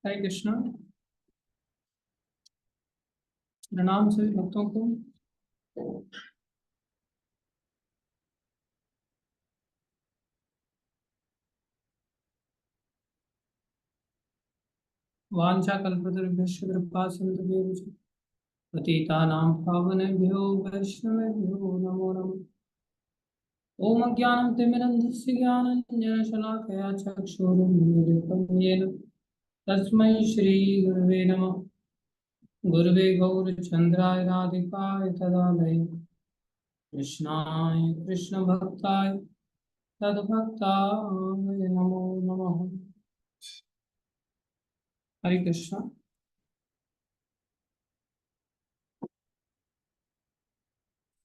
हरे कृष्णा। प्रणाम सभी भक्तों को। वांछा कल्पतरुभ्यश्च कृपा सिन्धुभ्यो पतितानां पावनेभ्यो वैष्णवेभ्यो नमो नमः। ॐ अज्ञानं तिमिरन्धस्य ज्ञानाञ्जनशलाकया चक्षुरुन्मीलितं येन तस्मै श्रीगुरवे नमः। गुरवे गौरचन्द्राय राधिकाय तदालये कृष्णाय कृष्णभक्ताय तद्भक्ताय नमो नमः। हरे कृष्णा।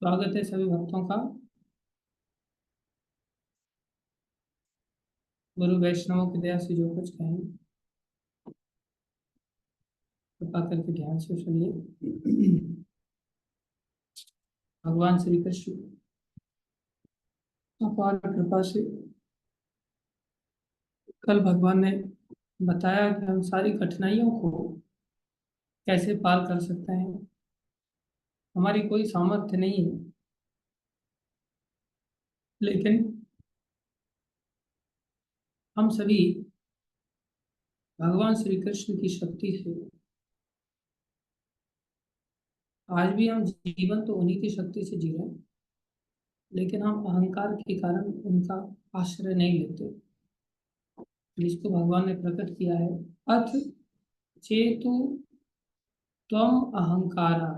स्वागत है सभी भक्तों का। गुरु वैष्णवों की दया से जो कुछ कहें कृपा करके ध्यान से सुनिए। भगवान श्री कृष्ण अपार कृपा से कल भगवान ने बताया कि हम सारी कठिनाइयों को कैसे पार कर सकते हैं। हमारी कोई सामर्थ्य नहीं है, लेकिन हम सभी भगवान श्री कृष्ण की शक्ति से आज भी हम जीवन तो उन्हीं की शक्ति से जी रहे हैं, लेकिन हम अहंकार के कारण उनका आश्रय नहीं लेते, जिसको भगवान ने प्रकट किया है। अथ चेतु त्वम अहंकारा,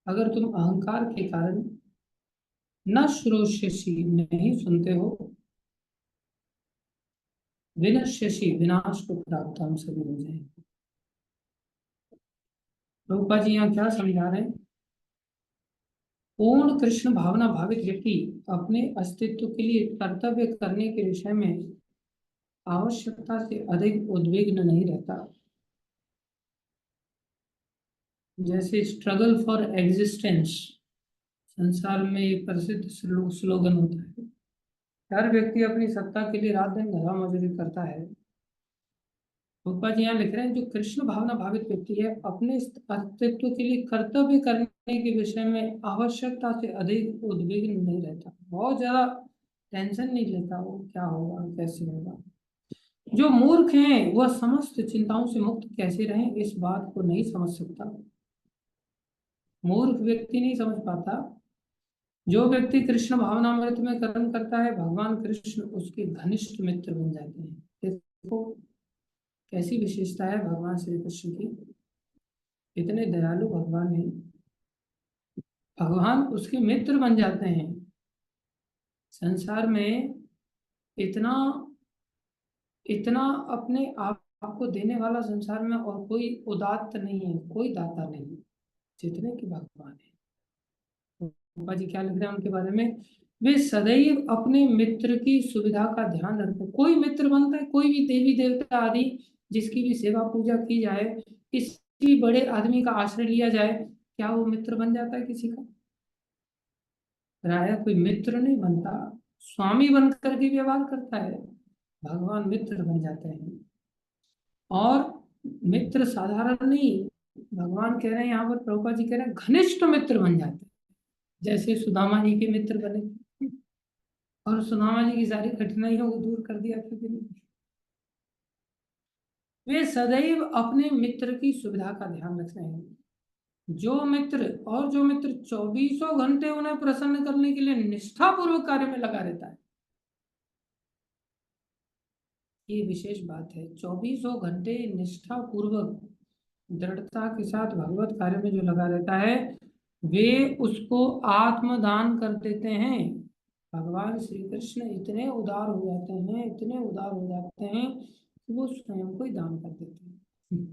अगर तुम अहंकार के कारण न श्रोष्यसि नहीं सुनते हो, विनश्यसि विनाश को प्राप्त हम सभी हो जाएंगे। प्रभुपाद जी यहाँ क्या समझा रहे हैं? पूर्ण कृष्ण भावना भावित व्यक्ति अपने अस्तित्व के लिए कर्तव्य करने के विषय में आवश्यकता से अधिक उद्विग्न नहीं रहता। जैसे स्ट्रगल फॉर एग्जिस्टेंस संसार में एक प्रसिद्ध स्लोगन होता है। हर व्यक्ति अपनी सत्ता के लिए रात दिन घड़ा मजदूरी करता है। रूपा जी यहाँ लिख रहे हैं, जो कृष्ण भावना भावित व्यक्ति है अपने अस्तित्व के लिए कर्तव्य करने के विषय में आवश्यकता से अधिक उद्विग्न नहीं रहता, बहुत ज्यादा टेंशन नहीं लेता वो क्या होगा कैसे होगा। जो मूर्ख हैं वह समस्त चिंताओं से मुक्त कैसे रहें इस बात को नहीं समझ सकता। मूर्ख व्यक्ति नहीं समझ पाता। जो व्यक्ति कृष्ण भावनामृत में कर्म करता है, भगवान कृष्ण उसके घनिष्ठ मित्र बन जाते हैं। देखो कैसी विशेषता है भगवान श्री कृष्ण की, इतने दयालु भगवान है, भगवान उसके मित्र बन जाते हैं। संसार में इतना इतना अपने आप को देने वाला संसार में और कोई उदात्त नहीं है, कोई दाता नहीं जितने की भगवान है। बाबा जी क्या लिख रहे हैं उनके बारे में? वे सदैव अपने मित्र की सुविधा का ध्यान रखते। कोई मित्र बनता है, कोई भी देवी देवता आदि जिसकी भी सेवा पूजा की जाए, किसी बड़े आदमी का आश्रय लिया जाए, क्या वो मित्र बन जाता है किसी का? प्राय कोई मित्र नहीं बनता, स्वामी बनकर के व्यवहार करता है। भगवान मित्र बन जाते हैं, और मित्र साधारण नहीं, भगवान कह रहे हैं यहाँ पर, प्रभुपाद जी कह रहे हैं घनिष्ठ मित्र बन जाते हैं। जैसे सुदामा जी के मित्र बने और सुदामा जी की सारी कठिनाइयों को दूर कर दिया, क्योंकि वे सदैव अपने मित्र की सुविधा का ध्यान रख रहे हैं। जो मित्र 24 घंटे उन्हें प्रसन्न करने के लिए निष्ठापूर्वक कार्य में लगा रहता है, ये विशेष बात है। 24 घंटे निष्ठापूर्वक दृढ़ता के साथ भगवत कार्य में जो लगा रहता है, वे उसको आत्मदान कर देते हैं। भगवान श्री कृष्ण इतने उदार हो जाते हैं, इतने उदार हो जाते हैं कि वो स्वयं को ही दान कर देते हैं।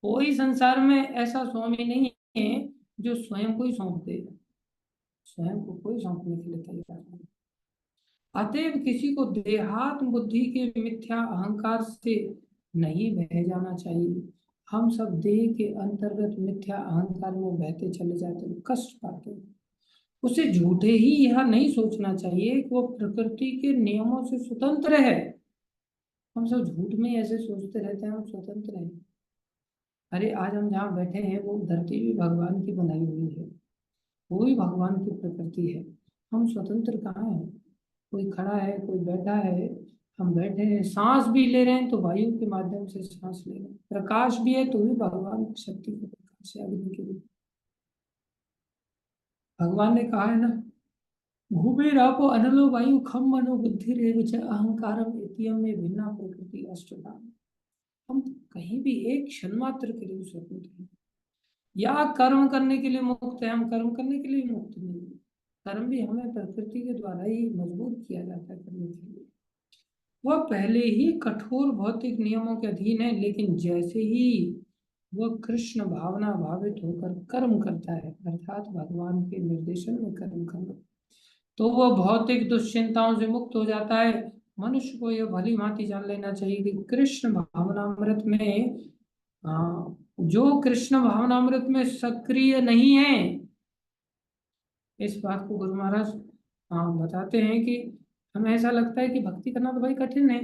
कोई संसार में ऐसा स्वामी नहीं है जो स्वयं को ही सौंप दे, स्वयं को कोई सौंपने के लिए तैयार नहीं। अतएव किसी को देहात्म बुद्धि के मिथ्या अहंकार से नहीं बह जाना चाहिए। हम सब देह के अंतर्गत मिथ्या अहंकार में बहते चले जाते हैं, कष्ट पाते हैं। उसे झूठे ही यह नहीं सोचना चाहिए कि वो प्रकृति के नियमों से स्वतंत्र है हम सब झूठ में ही ऐसे सोचते रहते हैं हम स्वतंत्र हैं। अरे आज हम जहाँ बैठे हैं वो धरती भी भगवान की बनाई हुई है, वो भी भगवान की प्रकृति है। हम स्वतंत्र कहाँ हैं? कोई खड़ा है, कोई बैठा है। हम बैठे हैं, सांस भी ले रहे हैं तो वायु के माध्यम से सांस ले रहे हैं। प्रकाश भी है तो भी भगवान की शक्ति के प्रकाश है, अग्नि के रूप। भगवान ने कहा है ना, भूमिरापो अनलो वायु खम मनो बुद्धि रेव च अहंकारम इत्यम में भिन्ना प्रकृति अष्टधा। हम कहीं भी एक क्षण मात्र के लिए स्वतंत्र हैं। या कर्म करने के लिए मुक्त है, हम कर्म करने के लिए मुक्त नहीं है। कर्म भी हमें प्रकृति के द्वारा ही मजबूर किया जाता है करने के लिए। वह पहले ही कठोर भौतिक नियमों के अधीन है, लेकिन जैसे ही वह कृष्ण भावना भावित होकर कर्म करता है, अर्थात भगवान के निर्देशन में कर्म करना, तो वह भौतिक दुश्चिंताओं से मुक्त हो जाता है। मनुष्य को यह भली भांति जान लेना चाहिए कि कृष्ण भावनामृत में, जो कृष्ण भावनामृत में सक्रिय नहीं है, इस बात को गुरु महाराज बताते हैं कि हमें ऐसा लगता है कि भक्ति करना तो भाई कठिन है,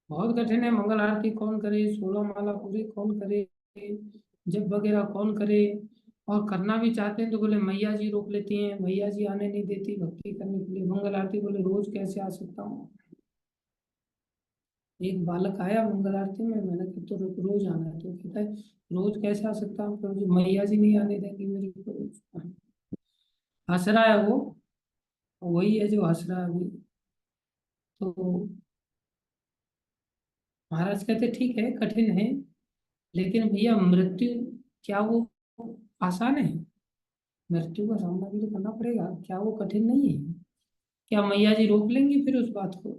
बहुत कठिन है। मंगल आरती कौन करे, 16 माला पूरी कौन करे, जप वगैरह कौन करे। और करना भी चाहते हैं तो बोले मैया जी रोक लेती हैं, मैया जी आने नहीं देती भक्ति करने के लिए। मंगल आरती बोले रोज कैसे आ सकता हूँ। एक बालक आया मंगल आरती में, मैंने कहा तो रोज आना है, तो कहता है रोज कैसे आ सकता हूँ, तो मुझे मैया जी नहीं आने देंगी मेरे को रोज। हंस रहा है वो, वही है जो हंस रहा है अभी। तो महाराज कहते ठीक है कठिन है, लेकिन भैया मृत्यु क्या वो आसान है? मृत्यु का सामना भी तो करना पड़ेगा, क्या वो कठिन नहीं है? क्या मैया जी रोक लेंगी फिर उस बात को?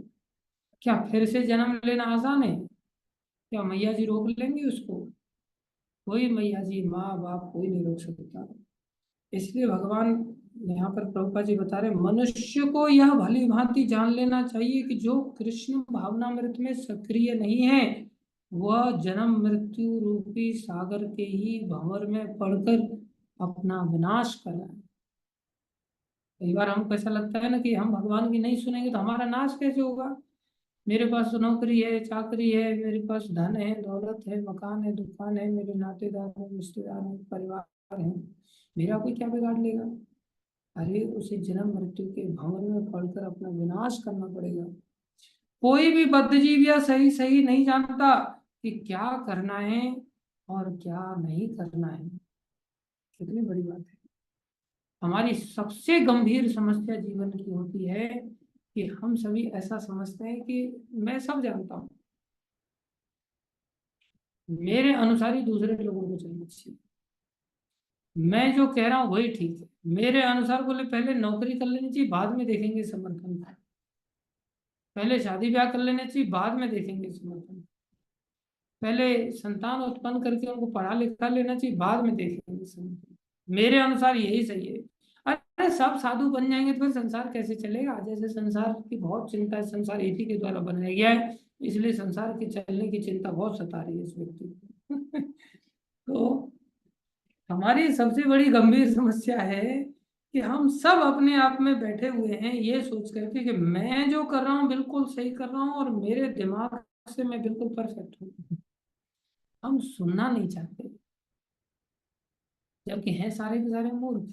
क्या फिर से जन्म लेना आसान है? क्या मैया जी रोक लेंगी उसको? कोई मैया जी माँ बाप कोई नहीं रोक सकता। इसलिए भगवान यहाँ पर प्रभुपा जी बता रहे, मनुष्य को यह भली भांति जान लेना चाहिए कि जो कृष्ण भावनामृत में सक्रिय नहीं है, वह जन्म मृत्यु रूपी सागर के ही भंवर में पड़कर अपना विनाश कर रहा है। कई बार हमको ऐसा लगता है ना कि हम भगवान की नहीं सुनेंगे तो हमारा नाश कैसे होगा। मेरे पास तो नौकरी है, चाकरी है, मेरे पास धन है, दौलत है, मकान है, दुकान है, मेरे नातेदार हैं, रिश्तेदार हैं, परिवार है, मेरा कोई क्या बिगाड़ लेगा? अरे उसे जन्म मृत्यु के भंवर में पड़कर अपना विनाश करना पड़ेगा। कोई भी बद्धजीव या सही सही नहीं जानता कि क्या करना है और क्या नहीं करना है। कितनी बड़ी बात है। हमारी सबसे गंभीर समस्या जीवन की होती है कि हम सभी ऐसा समझते हैं कि मैं सब जानता हूँ, मेरे अनुसार ही दूसरे लोगों को चलना चाहिए, मैं जो कह रहा हूँ वही ठीक है, मेरे अनुसार। बोले पहले नौकरी कर लेनी चाहिए, बाद में देखेंगे समर्थन। पहले शादी ब्याह कर लेने चाहिए, बाद में देखेंगे समर्थन। पहले संतान उत्पन्न करके उनको पढ़ा लिखा लेना चाहिए, बाद में देखेंगे समर्थन। मेरे अनुसार यही सही है। अरे सब साधु बन जाएंगे तो फिर संसार कैसे चलेगा? जैसे संसार की बहुत चिंता है, संसार इसी के द्वारा बनाया गया है, इसलिए संसार के चलने की चिंता बहुत सता रही है इस व्यक्ति को। तो हमारी सबसे बड़ी गंभीर समस्या है कि हम सब अपने आप में बैठे हुए हैं ये सोच करके कि मैं जो कर रहा हूँ बिल्कुल सही कर रहा हूँ और मेरे दिमाग से मैं बिल्कुल परफेक्ट हूँ। हम सुनना नहीं चाहते, जबकि हैं सारे के सारे मूर्ख।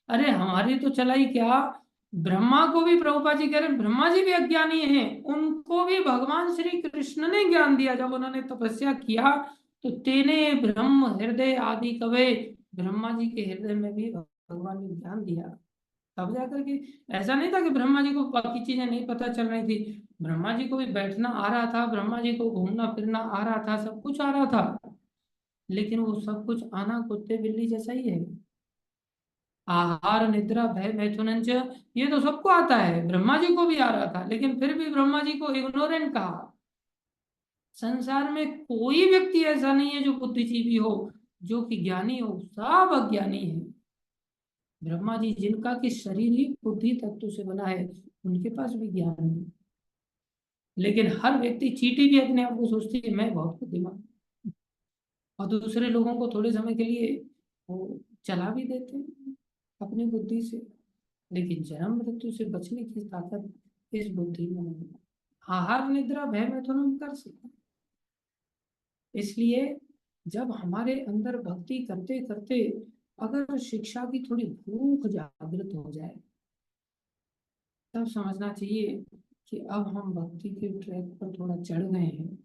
अरे हमारी तो चलाई क्या, ब्रह्मा को भी प्रभुपा जी कह रहे हैं, ब्रह्मा जी भी अज्ञानी हैं, उनको भी भगवान श्री कृष्ण ने ज्ञान दिया। जब उन्होंने तपस्या किया तो तेने ब्रह्म हृदय आदि कवे, ब्रह्मा जी के हृदय में भी भगवान ने ज्ञान दिया। तब जाकर के, ऐसा नहीं था कि ब्रह्मा जी को बाकी चीजें नहीं पता चल रही थी, ब्रह्मा जी को भी बैठना आ रहा था, ब्रह्मा जी को घूमना फिरना आ रहा था, सब कुछ आ रहा था। लेकिन वो सब कुछ आना कुत्ते बिल्ली जैसा ही है। आहार निद्रा भय मैथुन च, ये तो सबको आता है, ब्रह्मा जी को भी आ रहा था, लेकिन फिर भी ब्रह्मा जी को इग्नोरेंट कहा। संसार में कोई व्यक्ति ऐसा नहीं है जो बुद्धिजीवी हो, जो कि ज्ञानी हो, सब अज्ञानी है। ब्रह्मा जी जिनका कि शरीर ही बुद्धि तत्व से बना है, उनके पास भी ज्ञान है। लेकिन हर व्यक्ति, चींटी भी अपने आप को सोचती है मैं बहुत बुद्धिमान हूं, और दूसरे लोगों को थोड़े समय के लिए वो चला भी देते हैं अपनी बुद्धि से। लेकिन जन्म मृत्यु से बचने की ताकत इस बुद्धि में नहीं है। आहार निद्रा भय मैथुन हम कर सकते हैं। इसलिए जब हमारे अंदर भक्ति करते करते अगर शिक्षा की थोड़ी भूख जागृत हो जाए, तब समझना चाहिए कि अब हम भक्ति के ट्रैक पर थोड़ा चढ़ गए हैं।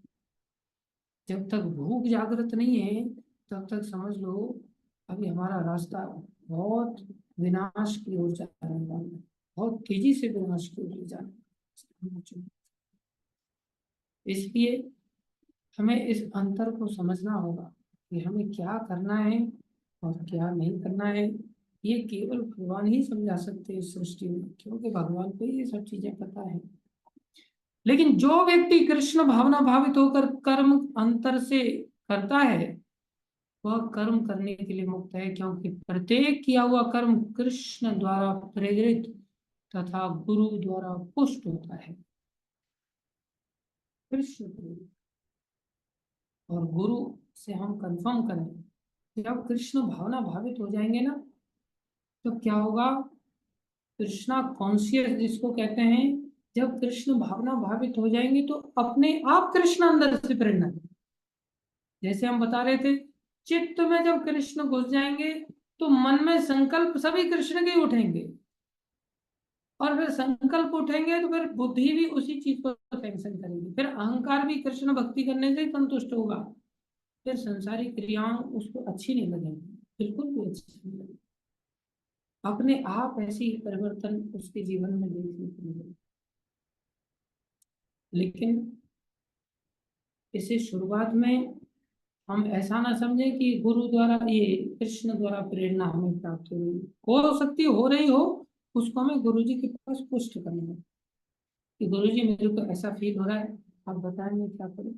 जब तक भूख जागृत नहीं है, तब तक समझ लो अभी हमारा रास्ता बहुत विनाश की ओर जाने वाला है, बहुत तेजी से विनाश की ओर ले जाने वाला है। इसलिए हमें इस अंतर को समझना होगा कि हमें क्या करना है और क्या नहीं करना है। ये केवल भगवान ही समझा सकते हैं इस सृष्टि में, क्योंकि भगवान को ये सब चीजें पता है। लेकिन जो व्यक्ति कृष्ण भावना भावित होकर कर्म अंतर से करता है, वह कर्म करने के लिए मुक्त है, क्योंकि प्रत्येक किया हुआ कर्म कृष्ण द्वारा प्रेरित तथा गुरु द्वारा पुष्ट होता है। कृष्ण प्रेरित और गुरु से हम कंफर्म करें, जब कृष्ण भावना भावित हो जाएंगे ना, तो क्या होगा? कृष्णा कॉन्शियस जिसको कहते हैं, जब कृष्ण भावना भावित हो जाएंगे तो अपने आप कृष्ण अंदर से प्रेरणा देंगे। जैसे हम बता रहे थे, चित्त में जब कृष्ण घुस जाएंगे तो मन में संकल्प सभी कृष्ण के ही उठेंगे, और फिर संकल्प उठेंगे तो फिर बुद्धि भी उसी चीज को टेंशन करेगी, फिर अहंकार भी कृष्ण भक्ति करने से ही संतुष्ट होगा। फिर संसारी क्रियाएं उसको अच्छी नहीं लगेंगी, बिल्कुल भी अच्छी नहीं लगेगी। अपने आप ऐसी परिवर्तन उसके जीवन में देखने को मिले। लेकिन इसे शुरुआत में हम ऐसा ना समझें कि गुरु द्वारा, ये कृष्ण द्वारा प्रेरणा हमें प्राप्त हो सकती हो रही हो, उसको हमें गुरु जी के पास पुष्ट करना है कि गुरु जी मेरे को ऐसा फील हो रहा है, आप बताएं मैं क्या करूं।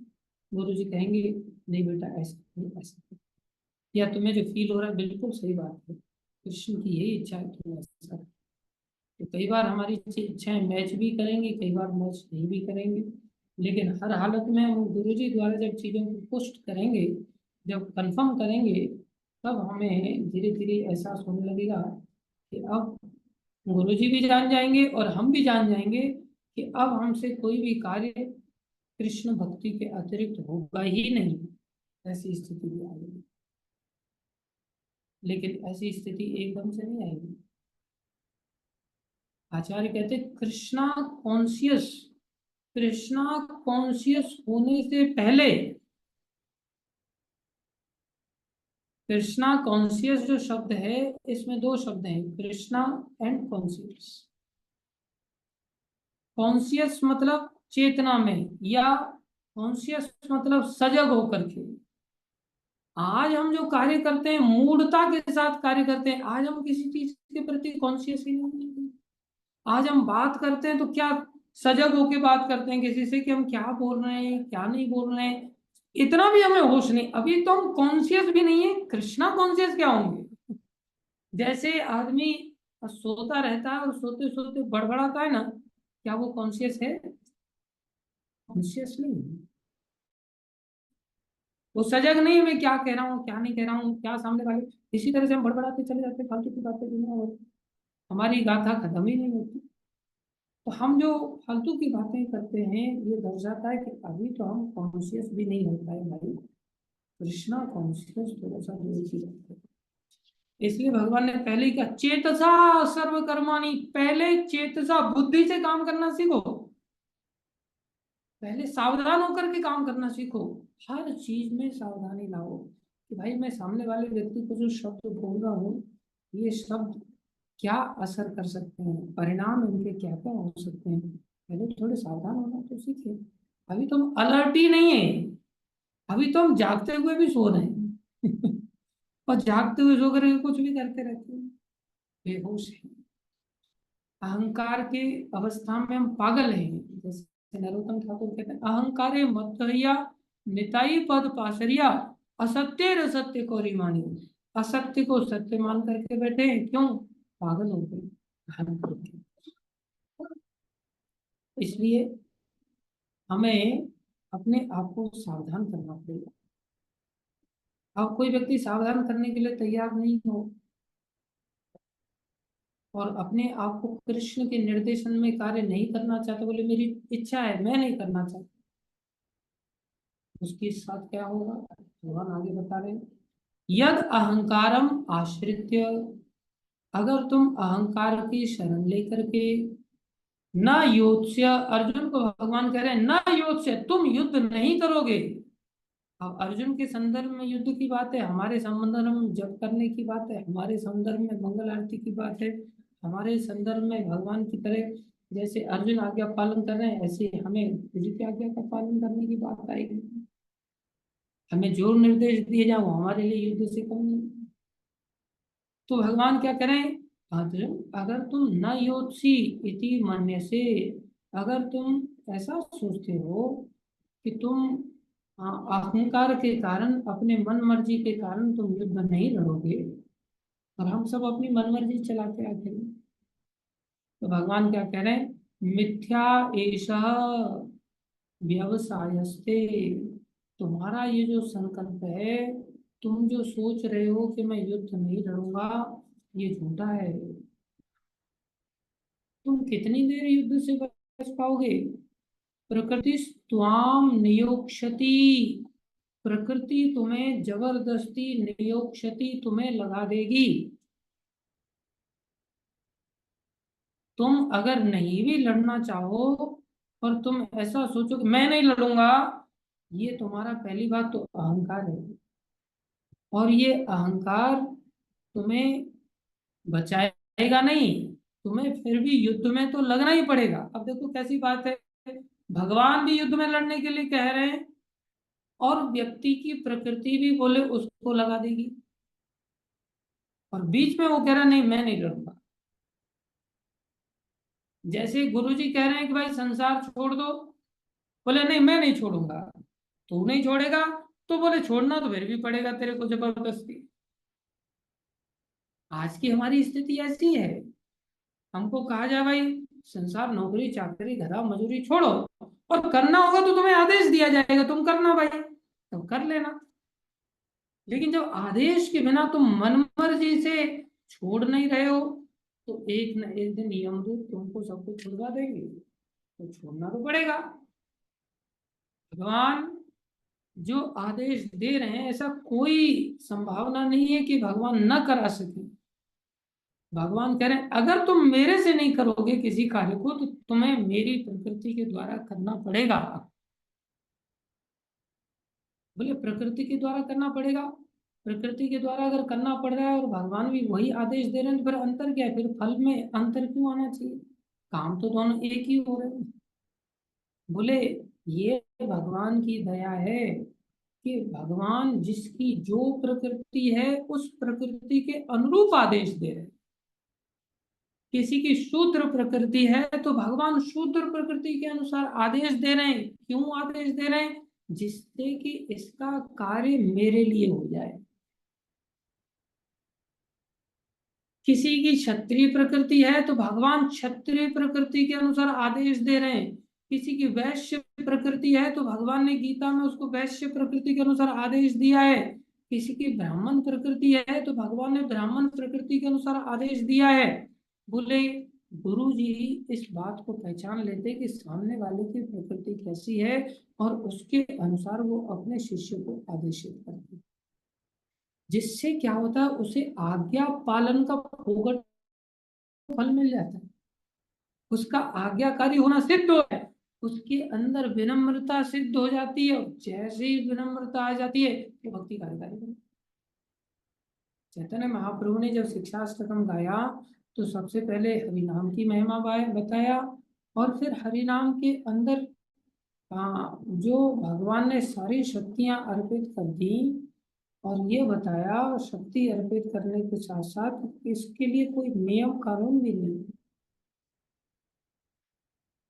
गुरु जी कहेंगे नहीं बेटा ऐसा नहीं, ऐसा नहीं। या तुम्हें जो फील हो रहा है बिल्कुल सही बात है, कृष्ण की यही इच्छा है तुम ऐसा। तो कई बार हमारी इच्छाएं मैच भी करेंगी, कई बार मैच नहीं भी करेंगे, लेकिन हर हालत में हम गुरु जी द्वारा जब चीज़ों को पुष्ट करेंगे, जब कंफर्म करेंगे, तब हमें धीरे धीरे एहसास होने लगेगा कि अब गुरु जी भी जान जाएंगे और हम भी जान जाएंगे कि अब हमसे कोई भी कार्य कृष्ण भक्ति के अतिरिक्त होगा ही नहीं। ऐसी स्थिति भी आएगी, लेकिन ऐसी स्थिति एकदम से नहीं आएगी। आचार्य कहते कृष्णा कॉन्शियस, कृष्णा कॉन्शियस होने से पहले, कृष्णा कॉन्शियस जो शब्द है, इसमें दो शब्द हैं, कृष्णा एंड कॉन्शियस। कॉन्शियस मतलब चेतना में, या कॉन्शियस मतलब सजग होकर के। आज हम जो कार्य करते हैं मूढ़ता के साथ कार्य करते हैं, आज हम किसी चीज के प्रति कॉन्शियस ही नहीं हैं। आज हम बात करते हैं तो क्या सजग होके बात करते हैं किसी से कि हम क्या बोल रहे हैं क्या नहीं बोल रहे हैं, इतना भी हमें होश नहीं, अभी तो हम कॉन्शियस भी नहीं है, कृष्णा कॉन्शियस क्या होंगे। जैसे आदमी सोता रहता है और सोते सोते बड़बड़ाता है ना, क्या वो कॉन्शियस है? कॉन्शियस नहीं है। वो सजग नहीं है मैं क्या कह रहा हूँ क्या नहीं कह रहा हूँ, क्या सामने वाले, इसी तरह से हम बड़बड़ाते चले जाते हैं, फालतू की बातें दुनिया भर, हमारी गाथा खत्म ही नहीं होती। तो हम जो फालतू की बातें करते हैं, ये दर्शाता है कि अभी तो हम कॉन्शियस भी नहीं हो पाए भाई। कृष्णा कॉन्शियस थोड़ा सा दूर की बात है। इसलिए भगवान ने पहले ही कहा चेतसा सर्व कर्माणि, पहले चेतसा बुद्धि से काम करना सीखो, पहले सावधान होकर के काम करना सीखो। हर चीज में सावधानी लाओ कि भाई मैं सामने वाले व्यक्ति को जो शब्द बोल रहा हूँ, ये शब्द क्या असर कर सकते हैं, परिणाम इनके क्या क्या हो सकते हैं। पहले थोड़े सावधान होना तो सीखे। अभी तो हम अलर्ट ही नहीं है, अभी तो हम जागते हुए भी सो रहे हैं और जागते हुए सो कर कुछ भी करते रहते हैं, बेहोश है। अहंकार के अवस्था में हम पागल हैं। जैसे नरोत्तम ठाकुर कहते हैं अहंकारे मत्तया निताई पद पाशरिया, असत्य असत्य को रिमानी, असत्य को सत्य मान करके बैठे हैं, क्यों? पागल हो गए अहंकार के। इसलिए हमें अपने आप को सावधान करना पड़ेगा। अब कोई व्यक्ति सावधान करने के लिए तैयार नहीं हो, और अपने आप को कृष्ण के निर्देशन में कार्य नहीं करना चाहता, बोले मेरी इच्छा है मैं नहीं करना चाहता, उसके साथ क्या होगा भगवान आगे बता रहे हैं। यद अहंकारम आश्रित्य, अगर तुम अहंकार की शरण लेकर के न योत्स्य, अर्जुन को भगवान कह रहे हैं न योत्स्य, तुम युद्ध नहीं करोगे। अब अर्जुन के संदर्भ में युद्ध की बात है, हमारे संदर्भ में जप करने की बात है, हमारे संदर्भ में मंगल आरती की बात है, हमारे संदर्भ में भगवान की तरह जैसे अर्जुन आज्ञा पालन कर रहे हैं ऐसे हमें गुरु की आज्ञा का पालन करने की बात आएगी। हमें जो निर्देश दिए जाए वो हमारे लिए युद्ध से कम नहीं। तो भगवान क्या करें, अर्जुन अगर तुम न योत्सी इति मन्य से, अगर तुम ऐसा सोचते हो कि तुम अहंकार के कारण अपने मन मर्जी के कारण तुम युद्ध नहीं लड़ोगे, और हम सब अपनी मन मर्जी चलाते आते हैं, तो भगवान क्या कह रहे हैं, मिथ्या एषः व्यवसायस्ते, तुम्हारा ये जो संकल्प है, तुम जो सोच रहे हो कि मैं युद्ध नहीं लड़ूंगा, ये झूठा है। तुम कितनी देर युद्ध से बच पाओगे। प्रकृति त्वाम नियोक्ष्यति, प्रकृति तुम्हें जबरदस्ती नियोक्ष्यति, तुम्हें लगा देगी। तुम अगर नहीं भी लड़ना चाहो और तुम ऐसा सोचो कि मैं नहीं लड़ूंगा, ये तुम्हारा पहली बात तो अहंकार है, और ये अहंकार तुम्हें बचाएगा नहीं, तुम्हें फिर भी युद्ध में तो लगना ही पड़ेगा। अब देखो कैसी बात है, भगवान भी युद्ध में लड़ने के लिए कह रहे हैं और व्यक्ति की प्रकृति भी बोले उसको लगा देगी, और बीच में वो कह रहा नहीं मैं नहीं लड़ूंगा। जैसे गुरुजी कह रहे हैं कि भाई संसार छोड़ दो, बोले नहीं मैं नहीं छोड़ूंगा, तू नहीं छोड़ेगा तो बोले छोड़ना तो फिर भी पड़ेगा तेरे को जबरदस्ती। आज की हमारी स्थिति ऐसी है, हमको कहा जाए भाई संसार नौकरी चाकरी धरा मजूरी छोड़ो, और करना होगा तो तुम्हें आदेश दिया जाएगा तुम करना भाई, तो कर लेना। लेकिन जब आदेश के बिना तुम मन मर्जी से छोड़ नहीं रहे हो, तो एक न एक दिन यमदूत तुमको सब कुछ छुड़वा देंगे, तो छोड़ना तो पड़ेगा। भगवान जो आदेश दे रहे हैं ऐसा कोई संभावना नहीं है कि भगवान न करा सके। भगवान कह रहे हैं अगर तुम मेरे से नहीं करोगे किसी कार्य को तो तुम्हें मेरी प्रकृति के द्वारा करना पड़ेगा। बोले प्रकृति के द्वारा करना पड़ेगा, प्रकृति के द्वारा अगर करना पड़ रहा है और भगवान भी वही आदेश दे रहे हैं तो फिर अंतर क्या है, फिर फल में अंतर क्यों आना चाहिए, काम तो दोनों एक ही हो रहे हैं। बोले ये भगवान की दया है कि भगवान जिसकी जो प्रकृति है उस प्रकृति के अनुरूप आदेश दे रहे हैं। किसी की शूद्र प्रकृति है तो भगवान शूद्र प्रकृति के अनुसार आदेश दे रहे हैं, क्यों आदेश दे रहे हैं, जिससे कि इसका कार्य मेरे लिए हो जाए। किसी की क्षत्रिय प्रकृति है तो भगवान क्षत्रिय प्रकृति के अनुसार आदेश दे रहे हैं। किसी की वैश्य प्रकृति है तो भगवान ने गीता में उसको वैश्य प्रकृति के अनुसार आदेश दिया है। किसी की ब्राह्मण प्रकृति है तो भगवान ने ब्राह्मण प्रकृति के अनुसार आदेश दिया है। बोले गुरु जी इस बात को पहचान लेते कि सामने वाले की प्रकृति कैसी है और उसके अनुसार वो अपने शिष्य को आदेशित करते, जिससे क्या होता है उसे आज्ञा पालन का फोगट फल मिल जाता है, उसका आज्ञाकारी होना सिद्ध हो है, उसके अंदर विनम्रता सिद्ध हो जाती है, और जैसे ही विनम्रता आ जाती है तो भक्ति कार्यकारी बनती है। चैतन्य महाप्रभु ने जब शिक्षाष्टकम गाया तो सबसे पहले हरिनाम की महिमा बताया, और फिर हरिनाम के अंदर जो भगवान ने सारी शक्तियां अर्पित कर दी, और ये बताया शक्ति अर्पित करने के साथ साथ इसके लिए कोई नियम कानून भी नहीं,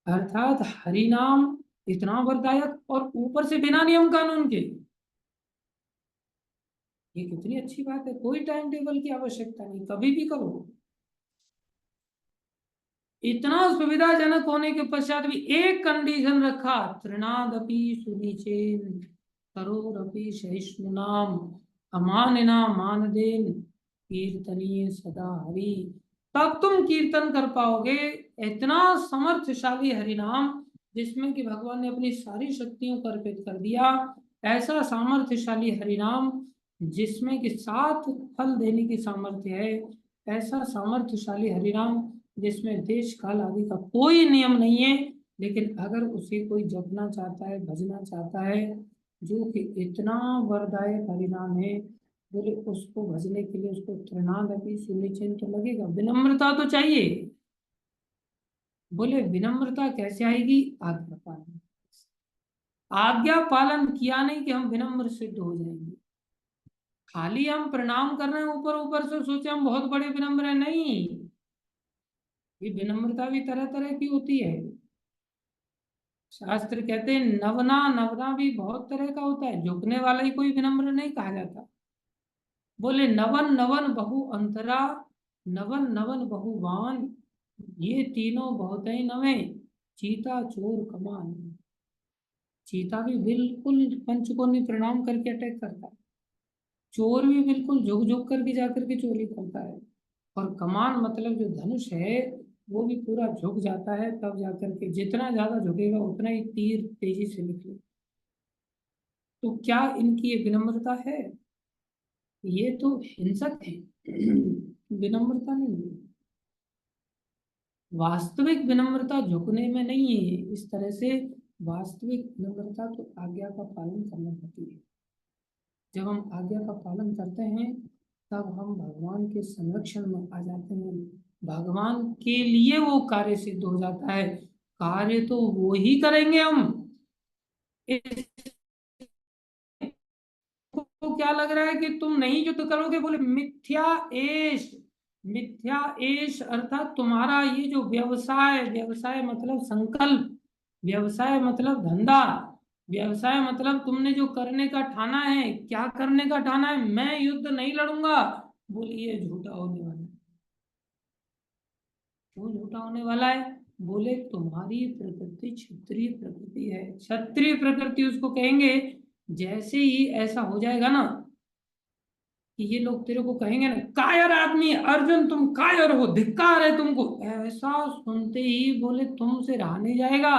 अर्थात हरिनाम इतना वरदायक और ऊपर से बिना नियम कानून के, ये कितनी अच्छी बात है। कोई टाइम टेबल की आवश्यकता नहीं, कभी भी करो। इतना सुविधाजनक होने के पश्चात भी एक कंडीशन रखा, तृणादपि सुनिचेन करोरपि सहिष्णुनाम अमानिना मानदेन कीर्तनीय सदा हरि, तब तुम कीर्तन कर पाओगे। इतना समर्थशाली हरिनाम जिसमें कि भगवान ने अपनी सारी शक्तियों को अर्पित कर दिया। ऐसा सामर्थ्यशाली हरिनाम जिसमें कि 7 फल देने की सामर्थ्य है। ऐसा सामर्थ्यशाली हरिनाम जिसमें देश काल आदि का कोई नियम नहीं है। लेकिन अगर उसे कोई जपना चाहता है, भजना चाहता है, जो कि इतना वरदायक हरिनाम है, बोले उसको भजने के लिए उसको तृणादपि सुनिचिन तो लगेगा, विनम्रता तो चाहिए। बोले विनम्रता कैसे आएगी? आज्ञा पालन। आज्ञा पालन किया नहीं कि हम विनम्र सिद्ध हो जाएंगे। खाली हम प्रणाम कर रहे हैं, ऊपर ऊपर से सोचे हम बहुत बड़े विनम्र हैं, नहीं। ये विनम्रता भी तरह तरह की होती है। शास्त्र कहते हैं नवना, नवना भी बहुत तरह का होता है, झुकने वाला ही कोई विनम्र नहीं कहा जाता। बोले नवन नवन बहु अंतरा, नवन नवन बहुवान, ये तीनों बहुत ही नवे, चीता चोर कमान। चीता भी बिल्कुल पंचकोनी प्रणाम करके अटैक करता है, चोर भी बिल्कुल झुक झुक करके जाकर के चोरी करता है, और कमान मतलब जो धनुष है वो भी पूरा झुक जाता है, तब जाकर के जितना ज्यादा झुकेगा उतना ही तीर तेजी से निकले। तो क्या इनकी ये विनम्रता है? ये तो हिंसक है, विनम्रता नहीं है। वास्तविक विनम्रता झुकने में नहीं है। इस तरह से वास्तविक विनम्रता तो आज्ञा का पालन करना होती है। जब हम आज्ञा का पालन करते हैं तब हम भगवान के संरक्षण में आ जाते हैं, भगवान के लिए वो कार्य सिद्ध हो जाता है। कार्य तो वो ही करेंगे हम। को क्या लग रहा है कि तुम नहीं युद्ध करोगे? बोले मिथ्या एष। मिथ्या एष अर्थात तुम्हारा ये जो व्यवसाय, व्यवसाय मतलब संकल्प, व्यवसाय मतलब धंधा, व्यवसाय मतलब तुमने जो करने का ठाना है, क्या करने का ठाना है? मैं युद्ध नहीं लड़ूंगा। बोले ये झूठा होने वाला है। क्यों झूठा होने वाला है? बोले तुम्हारी प्रकृति क्षत्रिय प्रकृति है। क्षत्रिय प्रकृति उसको कहेंगे जैसे ही ऐसा हो जाएगा ना कि ये लोग तेरे को कहेंगे ना, कायर आदमी अर्जुन, तुम कायर हो, धिक्कार है तुमको, ऐसा सुनते ही बोले तुमसे रहा नहीं जाएगा।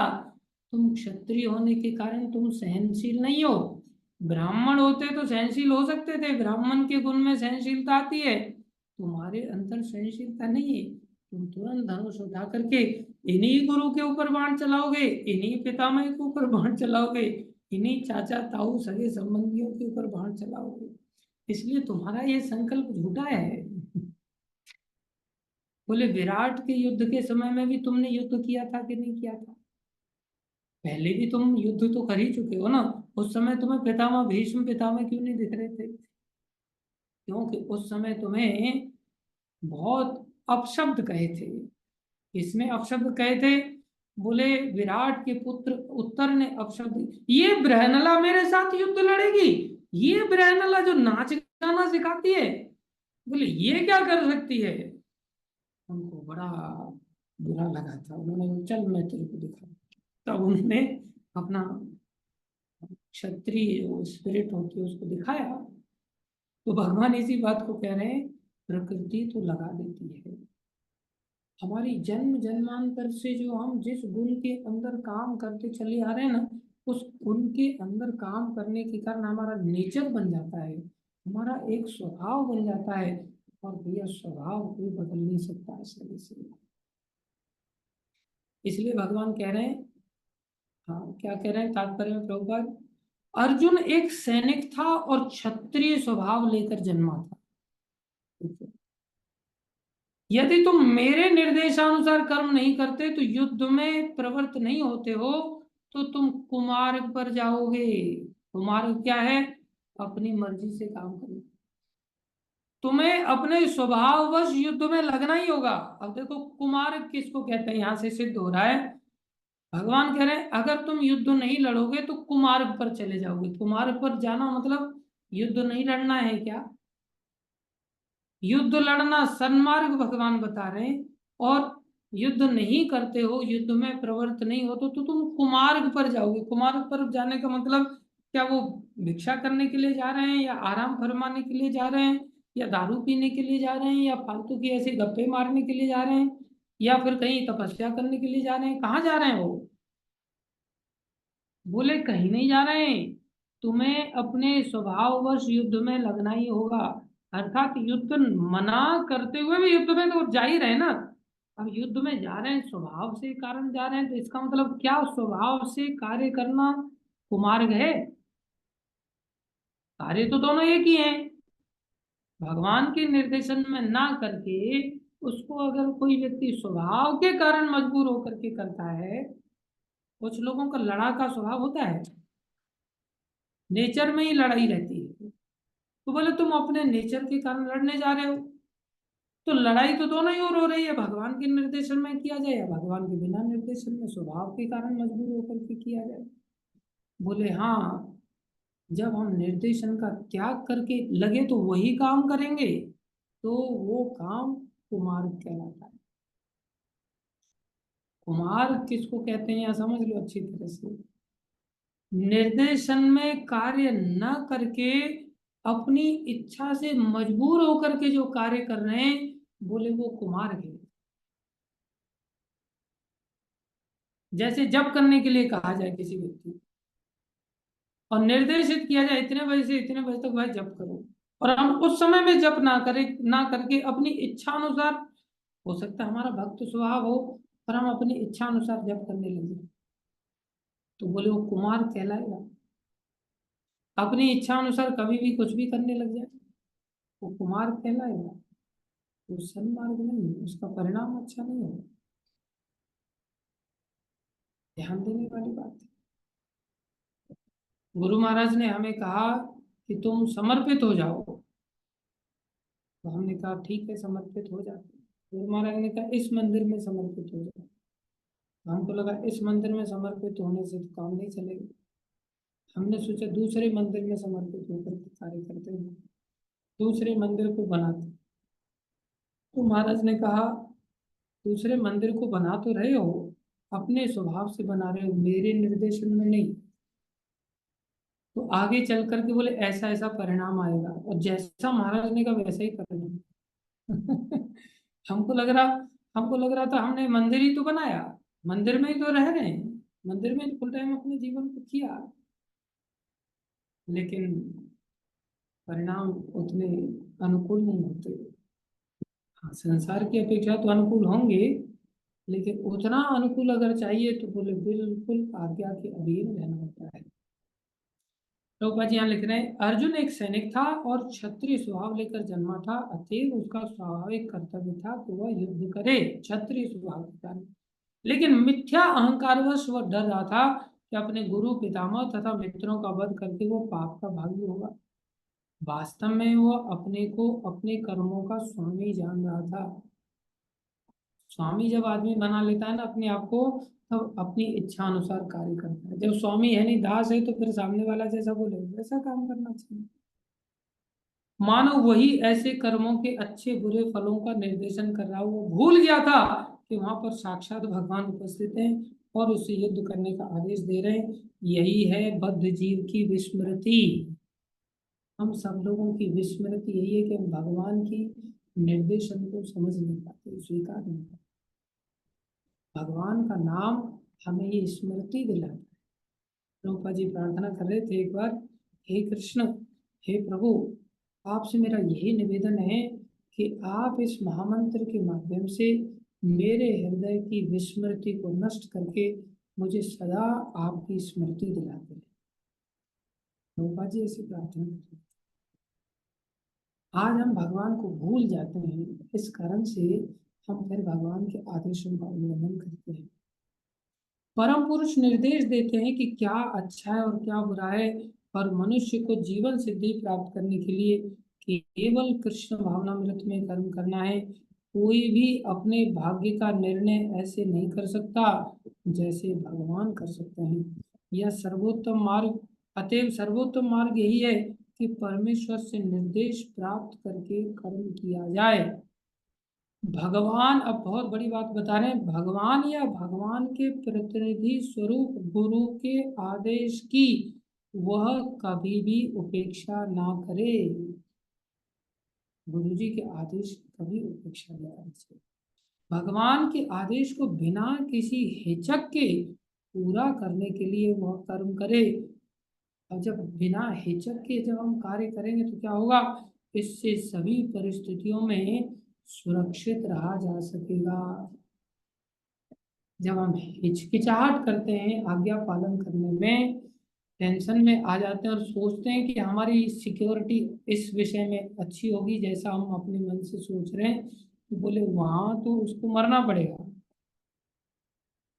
तुम क्षत्रिय होने के कारण तुम सहनशील नहीं हो। ब्राह्मण होते तो सहनशील हो सकते थे, ब्राह्मण के गुण में सहनशीलता आती है, तुम्हारे अंदर सहनशीलता नहीं है। तुम तुरंत धनुष उठा करके इन्हीं गुरु के ऊपर बाण चलाओगे, इन्हीं पितामह के ऊपर बाण चलाओगे, इन्हीं चाचा ताऊ सगे संबंधियों के ऊपर बाण चलाओगे। इसलिए तुम्हारा ये संकल्प झूठा है। बोले विराट के युद्ध के समय में भी तुमने युद्ध किया था कि नहीं किया था? पहले भी तुम युद्ध तो कर ही चुके हो ना। उस समय तुम्हें पितामह भीष्म पितामह क्यों नहीं दिख रहे थे? क्योंकि उस समय तुम्हें बहुत अपशब्द कहे थे। इसमें अपशब्द कहे थे? बोले विराट के पुत्र उत्तर ने अपशब्द, ये बृहनला मेरे साथ युद्ध लड़ेगी, ये बृहनला जो नाच गाना सिखाती है, बोले ये क्या कर सकती है? उनको बड़ा बुरा लगा था। उन्होंने कहा, चल मैं तेरे को दिखा। तब उन्होंने अपना क्षत्रिय जो स्पिरिट होती है उसको दिखाया। तो भगवान इसी बात को कह रहे हैं, प्रकृति तो लगा देती है। हमारी जन्म जन्मांतर से जो हम जिस गुण के अंदर काम करते चले आ रहे हैं ना, उस गुण के अंदर काम करने के कारण हमारा नेचर बन जाता है, हमारा एक स्वभाव बन जाता है। और भैया स्वभाव कोई बदल नहीं सकता आसानी से। इसलिए भगवान कह रहे हैं, हाँ क्या कह रहे हैं तात्पर्य में प्रभुपाद, अर्जुन एक सैनिक था और क्षत्रिय स्वभाव लेकर जन्मा था। यदि तुम मेरे निर्देशानुसार कर्म नहीं करते तो युद्ध में प्रवृत्त नहीं होते हो, तो तुम कुमार्ग पर जाओगे। कुमार्ग क्या है? अपनी मर्जी से काम करना। तुम्हें अपने स्वभाववश युद्ध में लगना ही होगा। अब देखो कुमार्ग किसको कहते हैं, यहां से सिद्ध हो रहा है। भगवान कह रहे हैं अगर तुम युद्ध नहीं लड़ोगे तो कुमार्ग पर चले जाओगे। कुमार्ग पर जाना मतलब युद्ध नहीं लड़ना है क्या? युद्ध लड़ना सन्मार्ग भगवान बता रहे हैं। और युद्ध नहीं करते हो, युद्ध में प्रवृत्त नहीं हो तो तुम कुमार्ग पर जाओगे। कुमार्ग पर जाने का मतलब क्या वो भिक्षा करने के लिए जा रहे हैं या आराम फरमाने के लिए जा रहे हैं या दारू पीने के लिए जा रहे हैं, या फालतू की ऐसे गप्पे मारने के लिए जा रहे हैं, या फिर कहीं तपस्या करने के लिए जा रहे हैं? कहाँ जा रहे हैं वो? बोले कहीं नहीं जा रहे हैं, तुम्हें अपने स्वभाववश युद्ध में लगना ही होगा। अर्थात युद्ध मना करते हुए भी युद्ध में तो जा ही रहे ना। अब युद्ध में जा रहे हैं, स्वभाव से कारण जा रहे हैं, तो इसका मतलब क्या स्वभाव से कार्य करना कुमार्ग है? कार्य तो दोनों एक ही हैं। भगवान के निर्देशन में ना करके उसको अगर कोई व्यक्ति स्वभाव के कारण मजबूर होकर के करता है, कुछ लोगों का लड़ाका स्वभाव होता है, नेचर में ही लड़ाई रहती है, तो बोले तुम अपने नेचर के कारण लड़ने जा रहे हो, तो लड़ाई तो दोनों ही ओर हो रही है, भगवान के निर्देशन में किया जाए या भगवान के बिना निर्देशन में स्वभाव के कारण मजबूर होकर के किया जाए। बोले हाँ, जब हम निर्देशन का त्याग करके लगे तो वही काम करेंगे, तो वो काम कुमार्ग कहलाता है। कुमार्ग किसको कहते हैं, या समझ लो अच्छी तरह से। निर्देशन में कार्य न करके अपनी इच्छा से मजबूर होकर के जो कार्य कर रहे हैं, बोले वो कुमार्ग है। जैसे जप करने के लिए कहा जाए किसी व्यक्ति और निर्देशित किया जाए इतने बजे से इतने बजे तक भाई जप करो, और हम उस समय में जप ना करें, ना करके अपनी इच्छा अनुसार, हो सकता है हमारा भक्त स्वभाव हो, पर हम अपनी इच्छा अनुसार जप करने लगे, तो बोले वो कुमार कहलाएगा। अपनी इच्छा अनुसार कभी भी कुछ भी करने लग जाए, वो कुमार कहलाएगा। वो सन्मार्ग नहीं है, उसका परिणाम अच्छा नहीं होगा। ध्यान देने वाली बात है। गुरु महाराज ने हमें कहा कि तुम समर्पित हो जाओ, तो हमने कहा ठीक है, समर्पित हो जाते। गुरु महाराज ने कहा इस मंदिर में समर्पित हो जाओ, तो हमको लगा इस मंदिर में समर्पित होने से तो काम नहीं चलेगा। हमने सोचा दूसरे मंदिर में समर्पित होकर के कार्य करते हैं, दूसरे मंदिर को बनाते। तो महाराज ने कहा दूसरे मंदिर को बना तो रहे हो, अपने स्वभाव से बना रहे हो, मेरे निर्देशन में नहीं, तो आगे चल करके बोले ऐसा ऐसा परिणाम आएगा, और जैसा महाराज ने कहा वैसा ही परिणाम। हमको लग रहा हमको लग रहा था हमने मंदिर ही तो बनाया, मंदिर में ही तो रह रहे हैं, मंदिर में फुल टाइम अपने जीवन को किया, लेकिन परिणाम उतने अनुकूल नहीं होते। हाँ, संसार की अपेक्षा तो अनुकूल होंगे, लेकिन उतना अनुकूल अगर चाहिए तो बोले बिल्कुल आज्ञा के अधीन रहना होता है। प्रभुपाद जी यहाँ लिख रहे हैं, अर्जुन एक सैनिक था और क्षत्रिय स्वभाव लेकर जन्मा था, अतएव उसका स्वाभाविक कर्तव्य था कि वह युद्ध करे क्षत्रिय स्वभाव के कारण। लेकिन मिथ्या अहंकारवश वह डर रहा था कि अपने गुरु पितामह तथा मित्रों का वध करके वो पाप का भागी होगा। वास्तव में वह अपने को अपने कर्मों का स्वामी जान रहा था। स्वामी जब आदमी बना लेता है ना अपने आप को, तब अपनी इच्छा अनुसार कार्य करता है। जब स्वामी है नहीं, दास है, तो फिर सामने वाला जैसा बोले वैसा काम करना चाहिए। मानो वही ऐसे कर्मों के अच्छे बुरे फलों का निर्देशन कर रहा हो, वो भूल गया था कि वहां पर साक्षात भगवान उपस्थित हैं और उससे युद्ध करने का आदेश दे रहे हैं। यही है बद्ध जीव की विस्मृति। हम सब लोगों की विस्मृति यही है कि हम भगवान की निर्देशन को समझ नहीं पाते, स्वीकार नहीं पाते। भगवान का नाम हमें ये स्मृति दिलाता है। प्रभुपा जी प्रार्थना कर रहे थे एक बार, हे कृष्ण, हे प्रभु, आपसे मेरा यही निवेदन है कि आप इस महामंत्र के माध्यम से मेरे हृदय की विस्मृति को नष्ट करके मुझे सदा आपकी स्मृति दिलाते हैं। प्रभुपा जी ऐसी प्रार्थना करते हैं। आज हम भगवान को भूल जाते हैं, इस कारण से हम फिर भगवान के आदेशों का उल्लंघन करते हैं। परम पुरुष निर्देश देते हैं कि क्या अच्छा है और क्या बुरा है, और मनुष्य को जीवन सिद्धि प्राप्त करने के लिए केवल कृष्ण भावनामृत में कर्म करना है। कोई भी अपने भाग्य का निर्णय ऐसे नहीं कर सकता जैसे भगवान कर सकते हैं। यह सर्वोत्तम मार्ग, अतएव सर्वोत्तम मार्ग यही है कि परमेश्वर से निर्देश प्राप्त करके कर्म किया जाए। भगवान, अब बहुत बड़ी बात बता रहे हैं, भगवान या भगवान के प्रतिनिधि स्वरूप गुरु के आदेश की वह कभी भी उपेक्षा ना करे। गुरुजी के आदेश कभी उपेक्षा नहीं करनी चाहिए। भगवान के आदेश को बिना किसी हिचक के पूरा करने के लिए वह कर्म करे। और जब बिना हिचक के जब हम कार्य करेंगे तो क्या होगा, इससे सभी परिस्थितियों में सुरक्षित रहा जा सकेगा। जब हम हिचकिचाहट करते हैं आज्ञा पालन करने में, टेंशन में आ जाते हैं और सोचते हैं कि हमारी सिक्योरिटी इस विषय में अच्छी होगी जैसा हम अपने मन से सोच रहे हैं, तो बोले वहां तो उसको मरना पड़ेगा,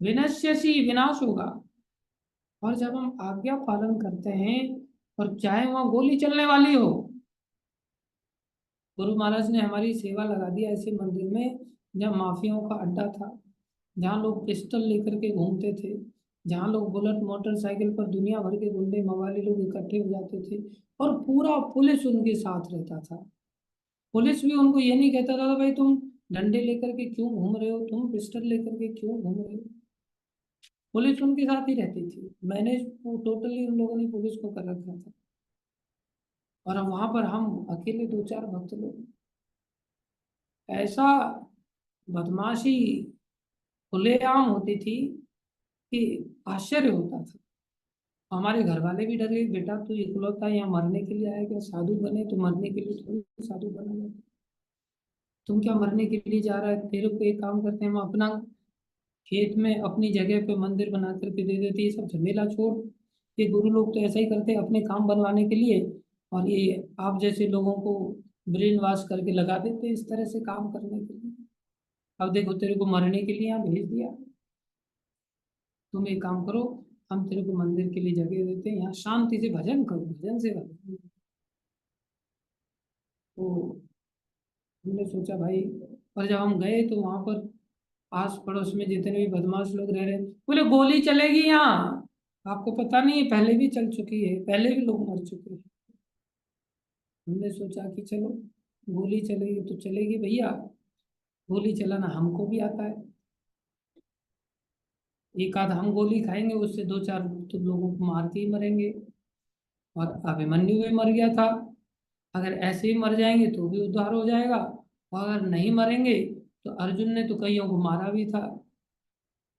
विनश्यसि विनाश होगा। और जब हम आज्ञा पालन करते हैं और चाहे वहां गोली चलने वाली हो, गुरु महाराज ने हमारी सेवा लगा दिया ऐसे मंदिर में जहाँ माफियाओं का अड्डा था, जहाँ लोग पिस्टल लेकर के घूमते थे, जहाँ लोग बुलेट मोटरसाइकिल पर दुनिया भर के गुंडे मवाली लोग इकट्ठे हो जाते थे, और पूरा पुलिस उनके साथ रहता था। पुलिस भी उनको ये नहीं कहता था भाई तुम डंडे लेकर के क्यों घूम रहे हो, तुम पिस्टल लेकर के क्यों घूम रहे हो। पुलिस उनके साथ ही रहती थी, मैनेज टोटली उन लोगों ने पुलिस को कर रखा था। और वहां पर हम अकेले दो चार भक्त लोग, ऐसा बदमाशी खुलेआम होती थी कि आश्चर्य होता था। हमारे घर वाले भी डरे, बेटा तू इकलौता यहाँ मरने के लिए आया क्या, साधु बने तो मरने के लिए थोड़ी साधु बना जाता, तुम क्या मरने के लिए जा रहा है, तेरे को एक काम करते हैं हम अपना खेत में अपनी जगह पे मंदिर बना करके दे देते, ये सब झमेला छोड़। ये गुरु लोग तो ऐसा ही करते हैं अपने काम बनवाने के लिए, और ये आप जैसे लोगों को ब्रेन वॉश करके लगा देते हैं इस तरह से काम करने के लिए। अब देखो तेरे को मरने के लिए यहाँ भेज दिया, तुम एक काम करो, हम तेरे को मंदिर के लिए जगह देते हैं, यहाँ शांति से भजन करो, भजन से भजन। तो हमने सोचा भाई, और जब हम गए तो वहां पर आस पड़ोस में जितने भी बदमाश लोग रह रहे, बोले गोली चलेगी यहाँ, आपको पता नहीं है पहले भी चल चुकी है, पहले भी लोग मर चुके हैं। हमने सोचा कि चलो गोली चलेगी तो चलेगी भैया, गोली चलाना हमको भी आता है, एक आध हम गोली खाएंगे उससे दो चार तो लोगों को मार के ही मरेंगे। और अभिमन्यु भी मर गया था, अगर ऐसे ही मर जाएंगे तो भी उद्धार हो जाएगा, और अगर नहीं मरेंगे तो अर्जुन ने तो कईयों को मारा भी था।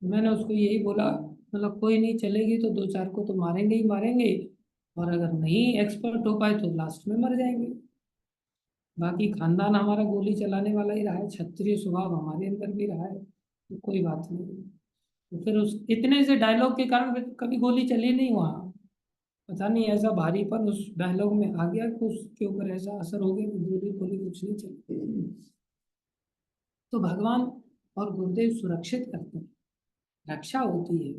मैंने उसको यही बोला, मतलब कोई नहीं चलेगी तो दो चार को तो मारेंगे ही मारेंगे, और अगर नहीं एक्सपर्ट हो पाए तो लास्ट में मर जाएंगे। बाकी खानदान हमारा गोली चलाने वाला ही रहा है, क्षत्रिय स्वभाव हमारे अंदर भी रहा है, तो कोई बात नहीं। तो फिर उस इतने से डायलॉग के कारण फिर कभी गोली चली नहीं वहाँ, पता नहीं ऐसा भारीपन उस डायलॉग में आ गया कि उसके ऊपर ऐसा असर हो गया कि गोली गोली कुछ नहीं चली। तो भगवान और गुरुदेव सुरक्षित करते हैं, रक्षा होती है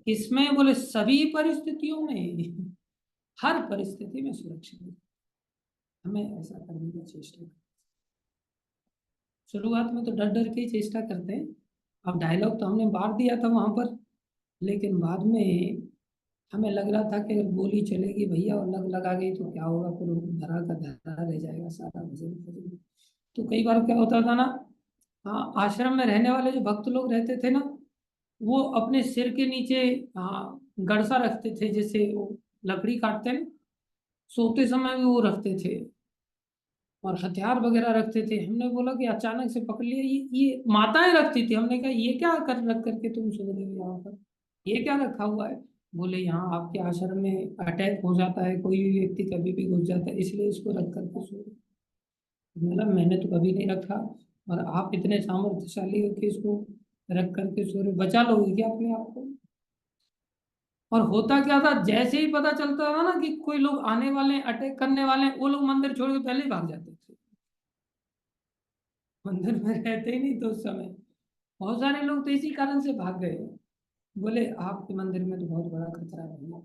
इसमें, बोले सभी परिस्थितियों में, हर परिस्थिति में सुरक्षित है। हमें ऐसा करने की चेष्टा करें। शुरुआत में तो डर डर के ही चेष्टा करते हैं, अब डायलॉग तो हमने मार दिया था वहां पर, लेकिन बाद में हमें लग रहा था कि अगर गोली चलेगी भैया और लग लगा गई तो क्या होगा, फिर वो धरा का धरा रह जाएगा सारा भजन भजन। तो कई बार क्या होता था ना, हाँ आश्रम में रहने वाले जो भक्त लोग रहते थे ना, वो अपने सिर के नीचे हाँ गड़सा रखते थे, जैसे वो लकड़ी काटते हैं, सोते समय भी वो रखते थे, और हथियार वगैरह रखते थे। हमने बोला कि अचानक से पकड़ लिया, ये माताएं रखती थी, हमने कहा ये क्या कर रख करके तुम सो रहे हो यहाँ पर, ये क्या रखा हुआ है। बोले यहाँ आपके आश्रम में अटैक हो जाता है, कोई भी व्यक्ति कभी भी घुस जाता है, इसलिए इसको रख करके सो रहे। मतलब मैंने तो कभी नहीं रखा, और आप इतने सामर्थ्यशाली हो कि इसको रख करके सो रहे, बचा लोगे क्या अपने आप को। और होता क्या था, जैसे ही पता चलता था ना कि कोई लोग आने वाले हैं, अटैक करने वाले हैं, वो लोग मंदिर छोड़ के पहले ही भाग जाते थे, मंदिर में रहते ही नहीं तो उस समय। बहुत सारे लोग तो इसी कारण से भाग गए, बोले आपके मंदिर में तो बहुत बड़ा खतरा है भैया,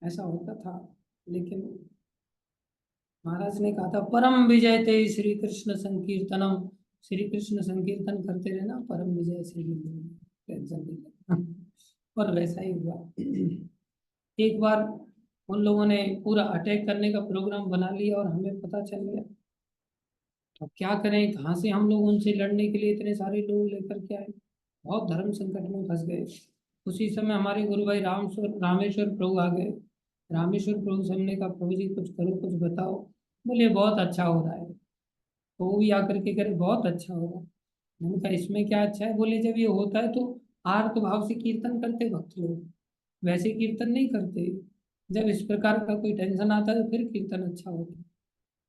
ऐसा होता था। लेकिन महाराज ने कहा था परम विजय ते श्री कृष्ण संकीर्तनम, श्री कृष्ण संकीर्तन करते रहे ना, परम विजय श्री टेंशन नहीं लेना। और वैसा ही हुआ। एक बार उन लोगों ने पूरा अटैक करने का प्रोग्राम बना लिया और हमें पता चल गया, तो क्या करें, कहाँ से हम लोग उनसे लड़ने के लिए इतने सारे लोग लेकर के आए, बहुत धर्म संकट में फंस गए। उसी समय हमारे गुरु भाई रामेश्वर प्रभु आ गए, रामेश्वर प्रभु से हमने कहा प्रभु जी कुछ करो, कुछ बताओ। बोले बहुत अच्छा हो रहा है। तो वो भी आकर के करे बहुत अच्छा हो रहा है। मैंने कहा इसमें क्या अच्छा है? बोले जब ये होता है तो आर्त भाव से कीर्तन करते भक्त लोग, वैसे कीर्तन नहीं करते। जब इस प्रकार का कोई टेंशन आता है तो फिर कीर्तन अच्छा होता है।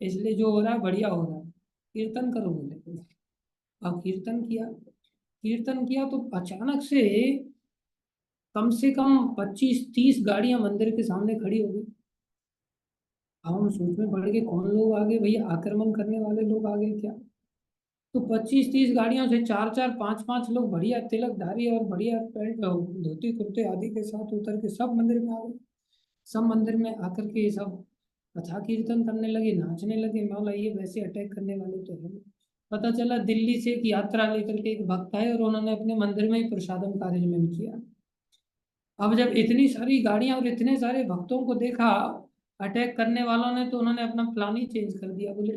इसलिए जो हो रहा है बढ़िया हो रहा है, कीर्तन करो बोले। अब कीर्तन किया तो अचानक से कम से कम 25-30 गाड़ियां मंदिर के सामने खड़ी हो गई। अब हम सोच में पड़ गए कौन लोग आ गए भैया, आक्रमण करने वाले लोग आ गए क्या? तो 25-30 गाड़ियों से चार चार पांच पांच लोग बढ़िया तिलकधारी और बढ़िया पैंट धोती कुर्ते आदि के साथ उतर के सब मंदिर में आ गए। सब मंदिर में आकर के सब कथा कीर्तन करने लगे, नाचने लगे। मौला ये वैसे अटैक करने वाले तो है नहीं। पता चला दिल्ली से एक यात्रा लेकर के एक भक्त आए और उन्होंने अपने मंदिर में ही प्रसादम का अरेंजमेंट किया। अब जब इतनी सारी गाड़ियां और इतने सारे भक्तों को देखा अटैक करने वालों ने, तो उन्होंने अपना प्लान ही चेंज कर दिया। बोले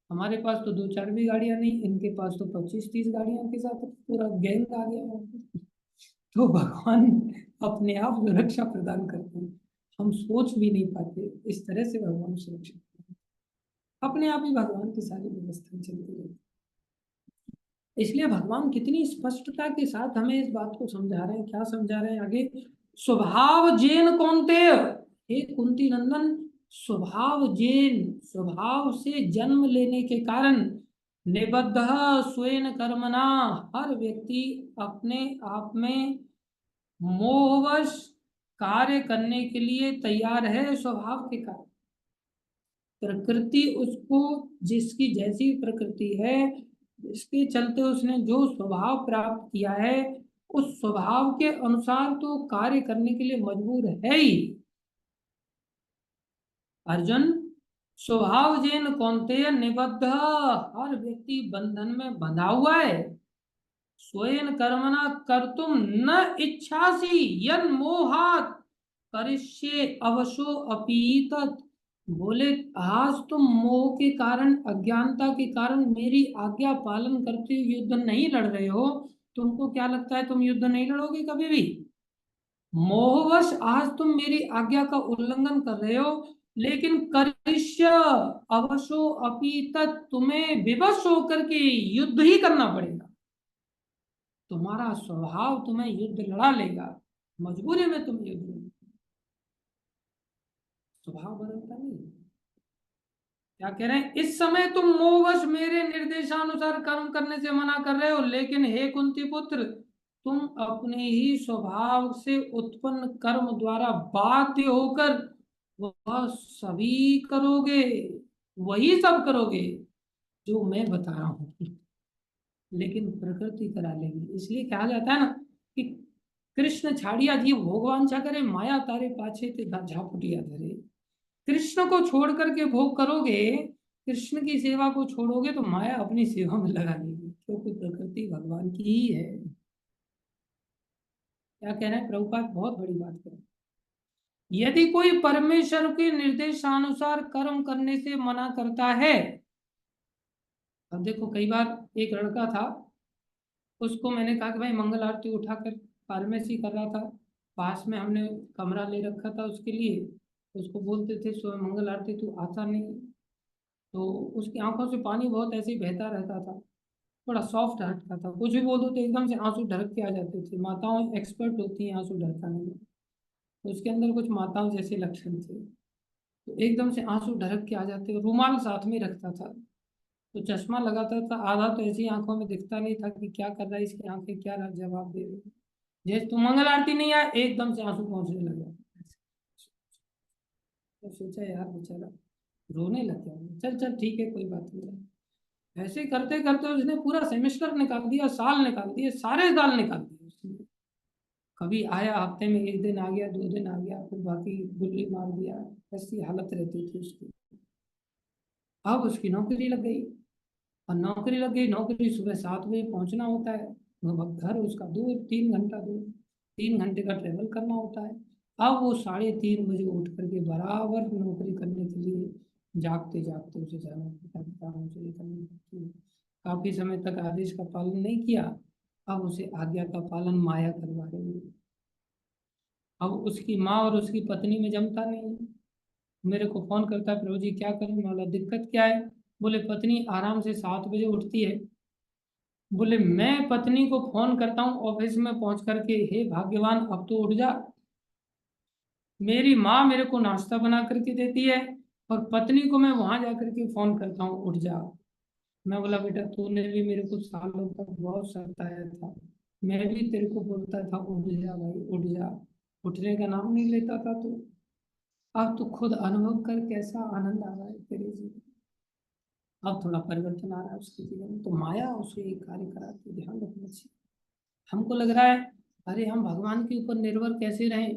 हमारे पास तो दो चार भी गाड़ियां नहीं, इनके पास तो 25-30 गाड़ियों के साथ पूरा गैंग आ गया। तो भगवान अपने आप सुरक्षा प्रदान करते हैं, हम सोच भी नहीं पाते इस तरह से भगवान सुरक्षित करते हैं। अपने आप ही भगवान की सारी व्यवस्था चलती रहती है। इसलिए भगवान कितनी स्पष्टता के साथ हमें इस बात को समझा रहे हैं। क्या समझा रहे हैं आगे? स्वभाव जेन कौन्तेय, हे कुंती नंदन, स्वभाव जेन, स्वभाव से जन्म लेने के कारण निबद्ध स्वयं कर्मणा, हर व्यक्ति अपने आप में मोहवश कार्य करने के लिए तैयार है स्वभाव के कारण। प्रकृति उसको, जिसकी जैसी प्रकृति है, इसके चलते उसने जो स्वभाव प्राप्त किया है, उस स्वभाव के अनुसार तो कार्य करने के लिए मजबूर है ही। अर्जुन, स्वभाव जेन कौन्तेय निबद्ध, हर व्यक्ति बंधन में बंधा हुआ है। स्वयं कर्मणा कर्तुम न इच्छासी यन मोहात करिष्ये अवशो अपीत। बोले आज तुम मोह के कारण, अज्ञानता के कारण मेरी आज्ञा पालन करते हुए युद्ध नहीं लड़ रहे हो। तुमको क्या लगता है तुम युद्ध नहीं लड़ोगे कभी भी? मोहवश आज तुम मेरी आज्ञा का उल्लंघन कर रहे हो, लेकिन करिष्य अवशो अपीत, तुम्हें विवश होकर के युद्ध ही करना पड़ेगा। तुम्हारा स्वभाव तुम्हें युद्ध लड़ा लेगा, मजबूरी में तुम युद्ध में, स्वभाव बदलता नहीं। क्या कह रहे हैं? इस समय तुम मोहवश मेरे निर्देशानुसार कर्म करने से मना कर रहे हो, लेकिन हे कुंती पुत्र, तुम अपने ही स्वभाव से उत्पन्न कर्म द्वारा बाध्य होकर वह सभी करोगे, वही सब करोगे जो मैं बता रहा हूं। लेकिन प्रकृति करा लेगी। इसलिए कहा जाता है ना कि कृष्ण छाड़िया जीव भोगवांछा करे, माया तारे पाछे ते झापुटिया धरे। कृष्ण को छोड़ करके भोग करोगे, कृष्ण की सेवा को छोड़ोगे तो माया अपनी सेवा में लगा लेगी, क्योंकि प्रकृति भगवान की ही है। क्या कह रहे हैं प्रभुपाद? बहुत बड़ी बात करें। यदि कोई परमेश्वर के निर्देशानुसार कर्म करने से मना करता है, अब देखो कई बार एक लड़का था, उसको मैंने कहा कि भाई मंगल आरती उठाकर, फार्मेसी कर रहा था, पास में हमने कमरा ले रखा था उसके लिए। उसको बोलते थे सुबह मंगल आरती तू आता नहीं, तो उसकी आंखों से पानी बहुत ऐसे ही बहता रहता था। बड़ा सॉफ्ट हार्ट का था, कुछ भी बोल दो तो एकदम से आंसू ढरक के आ जाते थे। माताओं एक्सपर्ट होती हैं आंसू ढरकाने में, तो उसके अंदर कुछ माताओं जैसे लक्षण थे। तो एकदम से आंसू ढरक के आ जाते। रुमाल साथ में रखता था, तो चश्मा लगाता था, आधा तो ऐसी आंखों में दिखता नहीं था कि क्या कर रहा है, इसकी आंखें क्या जवाब दे रही। जैसे तुम मंगल आरती नहीं आए, एकदम से आंसू पहुंचने लगे। तो सोचा यार बेचारा, रोने लग गया। चल चल ठीक है कोई बात नहीं। ऐसे करते करते उसने पूरा सेमेस्टर निकाल दिया, साल निकाल दिए, सारे साल निकाल दिए उसने। कभी आया हफ्ते में एक दिन आ गया, 2 दिन आ गया, फिर बाकी गुल्ली मार दिया। ऐसी हालत रहती थी उसकी। अब उसकी नौकरी लग गई, और नौकरी लग गई, नौकरी सुबह 7 बजे पहुंचना होता है। मतलब घर उसका दूर, 3 घंटा दूर, 3 घंटे का ट्रेवल करना होता है। अब वो 3:30 बजे उठ करके बराबर नौकरी करने के लिए जागते जागते उसे जाना पड़ता है, काम से निकलना पड़ती है। काफी समय तक आदेश का पालन नहीं किया, अब उसे आज्ञा का पालन माया करवा रही है। अब उसकी माँ और उसकी पत्नी में जमता नहीं है। मेरे को फोन करता है, प्रभु जी क्या करूं? बोला दिक्कत क्या है? बोले पत्नी आराम से 7 बजे उठती है। बोले मैं पत्नी को फोन करता हूँ ऑफिस में पहुंच करके, हे भाग्यवान अब तो उठ जा। मेरी माँ मेरे को नाश्ता बना करके देती है, और पत्नी को मैं वहां जा करके फोन करता हूँ उठ जा। मैं बोला बेटा तूने भी मेरे को सालों तक बहुत सताया था, मैं भी तेरे को बोलता था उठ जा भाई उठ जा, उठने का नाम नहीं लेता था तू। अब तू खुद अनुभव कर कैसा आनंद आ रहा है तेरे जीवन। अब थोड़ा परिवर्तन आ रहा है उसके जीवन में, तो माया उसे एक कार्य कराती है, ध्यान रखना चाहिए। हमको लग रहा है अरे हम भगवान के ऊपर निर्भर कैसे रहें,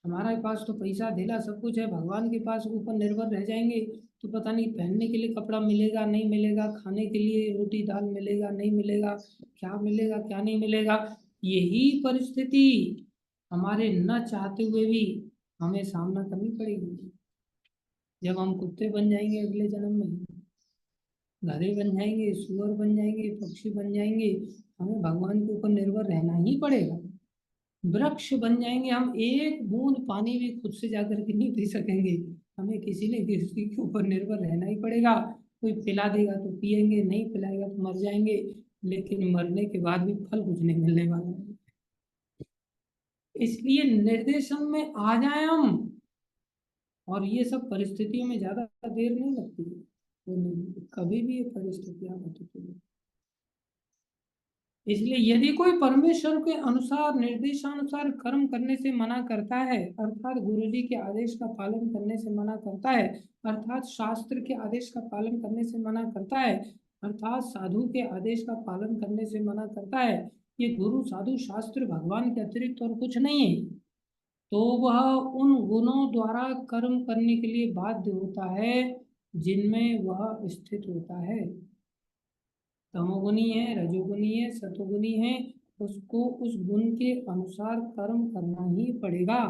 हमारे पास तो पैसा धेला सब कुछ है, भगवान के पास ऊपर निर्भर रह जाएंगे तो पता नहीं पहनने के लिए कपड़ा मिलेगा नहीं मिलेगा, खाने के लिए रोटी दाल मिलेगा नहीं मिलेगा, क्या मिलेगा क्या नहीं मिलेगा। यही परिस्थिति हमारे न चाहते हुए भी हमें सामना करनी पड़ेगी। जब हम कुत्ते बन जाएंगे अगले जन्म में, गधे बन जाएंगे, सुअर बन जाएंगे, पक्षी बन जाएंगे, हमें भगवान के ऊपर निर्भर रहना ही पड़ेगा। वृक्ष बन जाएंगे हम, एक बूंद पानी भी खुद से जाकर के नहीं पी सकेंगे, हमें किसी न किसी के ऊपर निर्भर रहना ही पड़ेगा। कोई पिला देगा तो पिएंगे, नहीं पिलाएगा तो मर जाएंगे, लेकिन मरने के बाद भी फल कुछ नहीं मिलने वाला है। इसलिए निर्देशन में आ जाए हम, और ये सब परिस्थितियों में ज्यादा देर नहीं लगती है, तो कभी भी ये परिस्थितियां घटित होगी। इसलिए यदि कोई परमेश्वर के अनुसार निर्देशानुसार कर्म करने से मना करता है, अर्थात गुरु जी के आदेश का पालन करने से मना करता है, अर्थात शास्त्र के आदेश का पालन करने से मना करता है, अर्थात साधु के आदेश का पालन करने से मना करता है, ये गुरु साधु शास्त्र भगवान के अतिरिक्त और कुछ नहीं है, तो वह उन गुणों द्वारा कर्म करने के लिए बाध्य होता है जिनमें वह स्थित होता है। तमोगुनी है, रजोगुनी है, सतोगुनी है, उसको उस गुण के अनुसार कर्म करना ही पड़ेगा।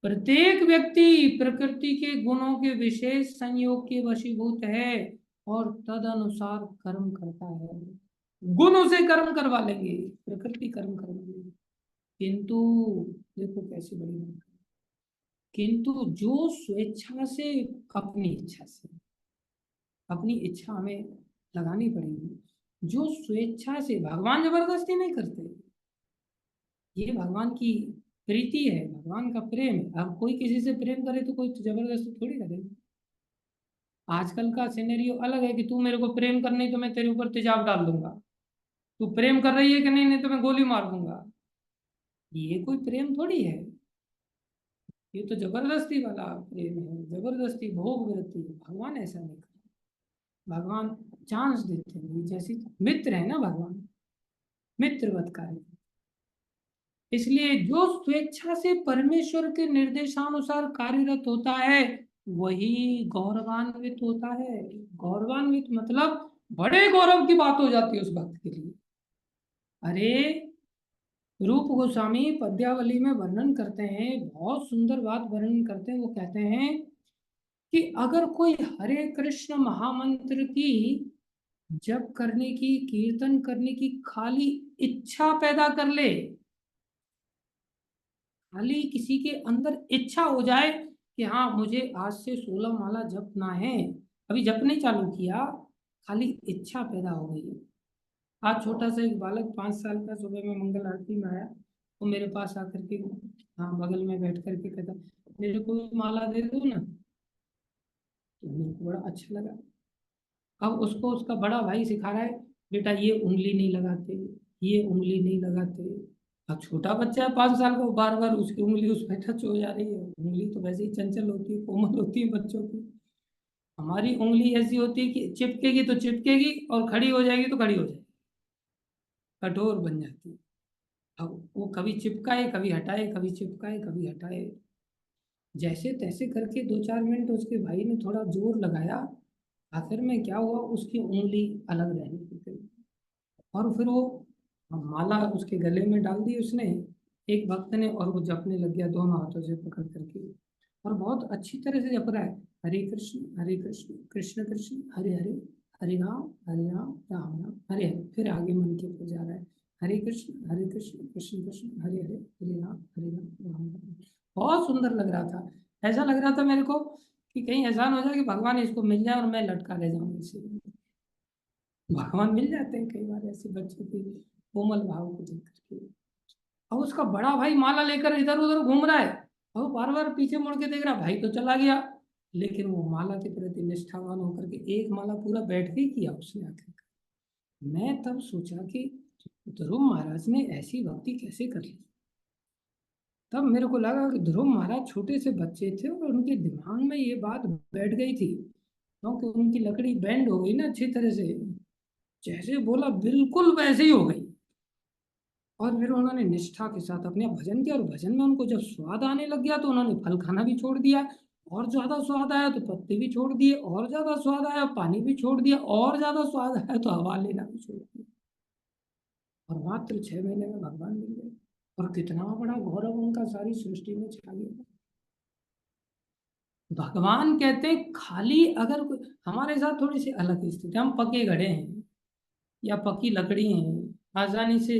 प्रत्येक व्यक्ति प्रकृति के गुणों के विशेष संयोग के वशीभूत है और तद अनुसार कर्म करता है। गुण उसे कर्म करवा लेंगे, प्रकृति कर्म करवा लेंगे, किंतु देखो कैसी बड़ी बात है, किंतु जो स्वेच्छा से, अपनी इच्छा से, अपनी इच्छा हमें लगानी पड़ेगी, जो स्वेच्छा से, भगवान जबरदस्ती नहीं करते, ये भगवान की प्रीति है, भगवान का प्रेम है। अब कोई किसी से प्रेम करे तो कोई तो जबरदस्ती थोड़ी करेगा। आजकल का सिनेरियो अलग है कि तू मेरे को प्रेम करनी तो मैं तेरे ऊपर तेजाब डाल दूंगा, तू प्रेम कर रही है कि नहीं, नहीं तो मैं गोली मार दूंगा। ये कोई प्रेम थोड़ी है, ये तो जबरदस्ती वाला प्रेम है, जबरदस्ती भोग वृत्ति है। भगवान ऐसा नहीं करता, भगवान चांस देते हैं, जैसे मित्र है ना भगवान, मित्रवत कार्य। इसलिए जो स्वेच्छा से परमेश्वर के निर्देशानुसार कार्यरत होता है वही गौरवान्वित होता है। गौरवान्वित मतलब बड़े गौरव की बात हो जाती है उस भक्त के लिए। अरे रूप गोस्वामी पद्यावली में वर्णन करते हैं, बहुत सुंदर बात वर्णन करते हैं। वो कहते हैं कि अगर कोई हरे कृष्ण महामंत्र की जप करने की, कीर्तन करने की खाली इच्छा पैदा कर ले, खाली किसी के अंदर इच्छा हो जाए कि हाँ मुझे आज से 16 माला जपना है, अभी जपने चालू किया, खाली इच्छा पैदा हो गई। आज छोटा सा एक बालक 5 साल का सुबह में मंगल आरती में आया, वो मेरे पास आकर के, हाँ बगल में बैठ करके कहता मेरे को भी माला दे दो ना, तो मेरे को बड़ा अच्छा लगा। अब उसको उसका बड़ा भाई सिखा रहा है, बेटा ये उंगली नहीं लगाते, ये उंगली नहीं लगाते। अब छोटा बच्चा है 5 साल का, बार बार उसकी उंगली उस पर टच हो जा रही है। उंगली तो वैसे ही चंचल होती है, कोमल होती है बच्चों की। हमारी उंगली ऐसी होती है कि चिपकेगी तो चिपकेगी और खड़ी हो जाएगी तो खड़ी हो जाएगी, कठोर बन जाती है। अब वो कभी चिपकाए कभी हटाए, कभी चिपकाए कभी हटाए, जैसे तैसे करके 2-4 मिनट उसके भाई ने थोड़ा जोर लगाया, आखिर में क्या हुआ, उसकी उंगली अलग रहने लगी। और फिर वो माला उसके गले में डाल दी उसने, एक भक्त ने, और वो जपने लग गया दोनों हाथों से पकड़ करके, और बहुत अच्छी तरह से जप रहा है, हरे कृष्ण कृष्ण कृष्ण हरे हरे, हरे राम राम राम हरे हरे। फिर आगे मन के ऊपर जा रहा है, हरे कृष्ण कृष्ण कृष्ण हरे हरे, हरे राम राम राम राम। बहुत सुंदर लग रहा था। ऐसा लग रहा था मेरे को कि कहीं एहसान हो जाए कि भगवान इसको मिल जाए और मैं लटका रह जाऊं इसे। भगवान मिल जाते हैं कई बार ऐसे बच्चों की कोमल भाव को देख करके। अब उसका बड़ा भाई माला लेकर इधर उधर घूम रहा है, और बार बार पीछे मुड़ के देख रहा, भाई तो चला गया, लेकिन वो माला के प्रति निष्ठावान होकर के एक माला पूरा बैठ के ही किया उसने आखिर। मैं तब सोचा कि ध्रुव महाराज ने ऐसी भक्ति कैसे कर ली। तब मेरे को लगा कि ध्रुव महाराज छोटे से बच्चे थे और उनके दिमाग में ये बात बैठ गई थी, क्योंकि उनकी लकड़ी बैंड हो गई ना अच्छी तरह से, जैसे बोला बिल्कुल वैसे ही हो गई। और फिर उन्होंने निष्ठा के साथ अपने भजन किया, और भजन में उनको जब स्वाद आने लग गया तो उन्होंने फल खाना भी छोड़ दिया, और ज्यादा स्वाद आया तो पत्ते भी छोड़ दिए, और ज्यादा स्वाद आया पानी भी छोड़ दिया, और ज्यादा स्वाद आया तो हवा लेना भी छोड़ दिया, और मात्र 6 महीने में भगवान मिल गए। और कितना बड़ा गौरव उनका सारी सृष्टि में छा गया। भगवान कहते हैं खाली अगर हमारे साथ थोड़ी सी अलग स्थिति, हम पके घड़े हैं या पकी लकड़ी हैं, आसानी से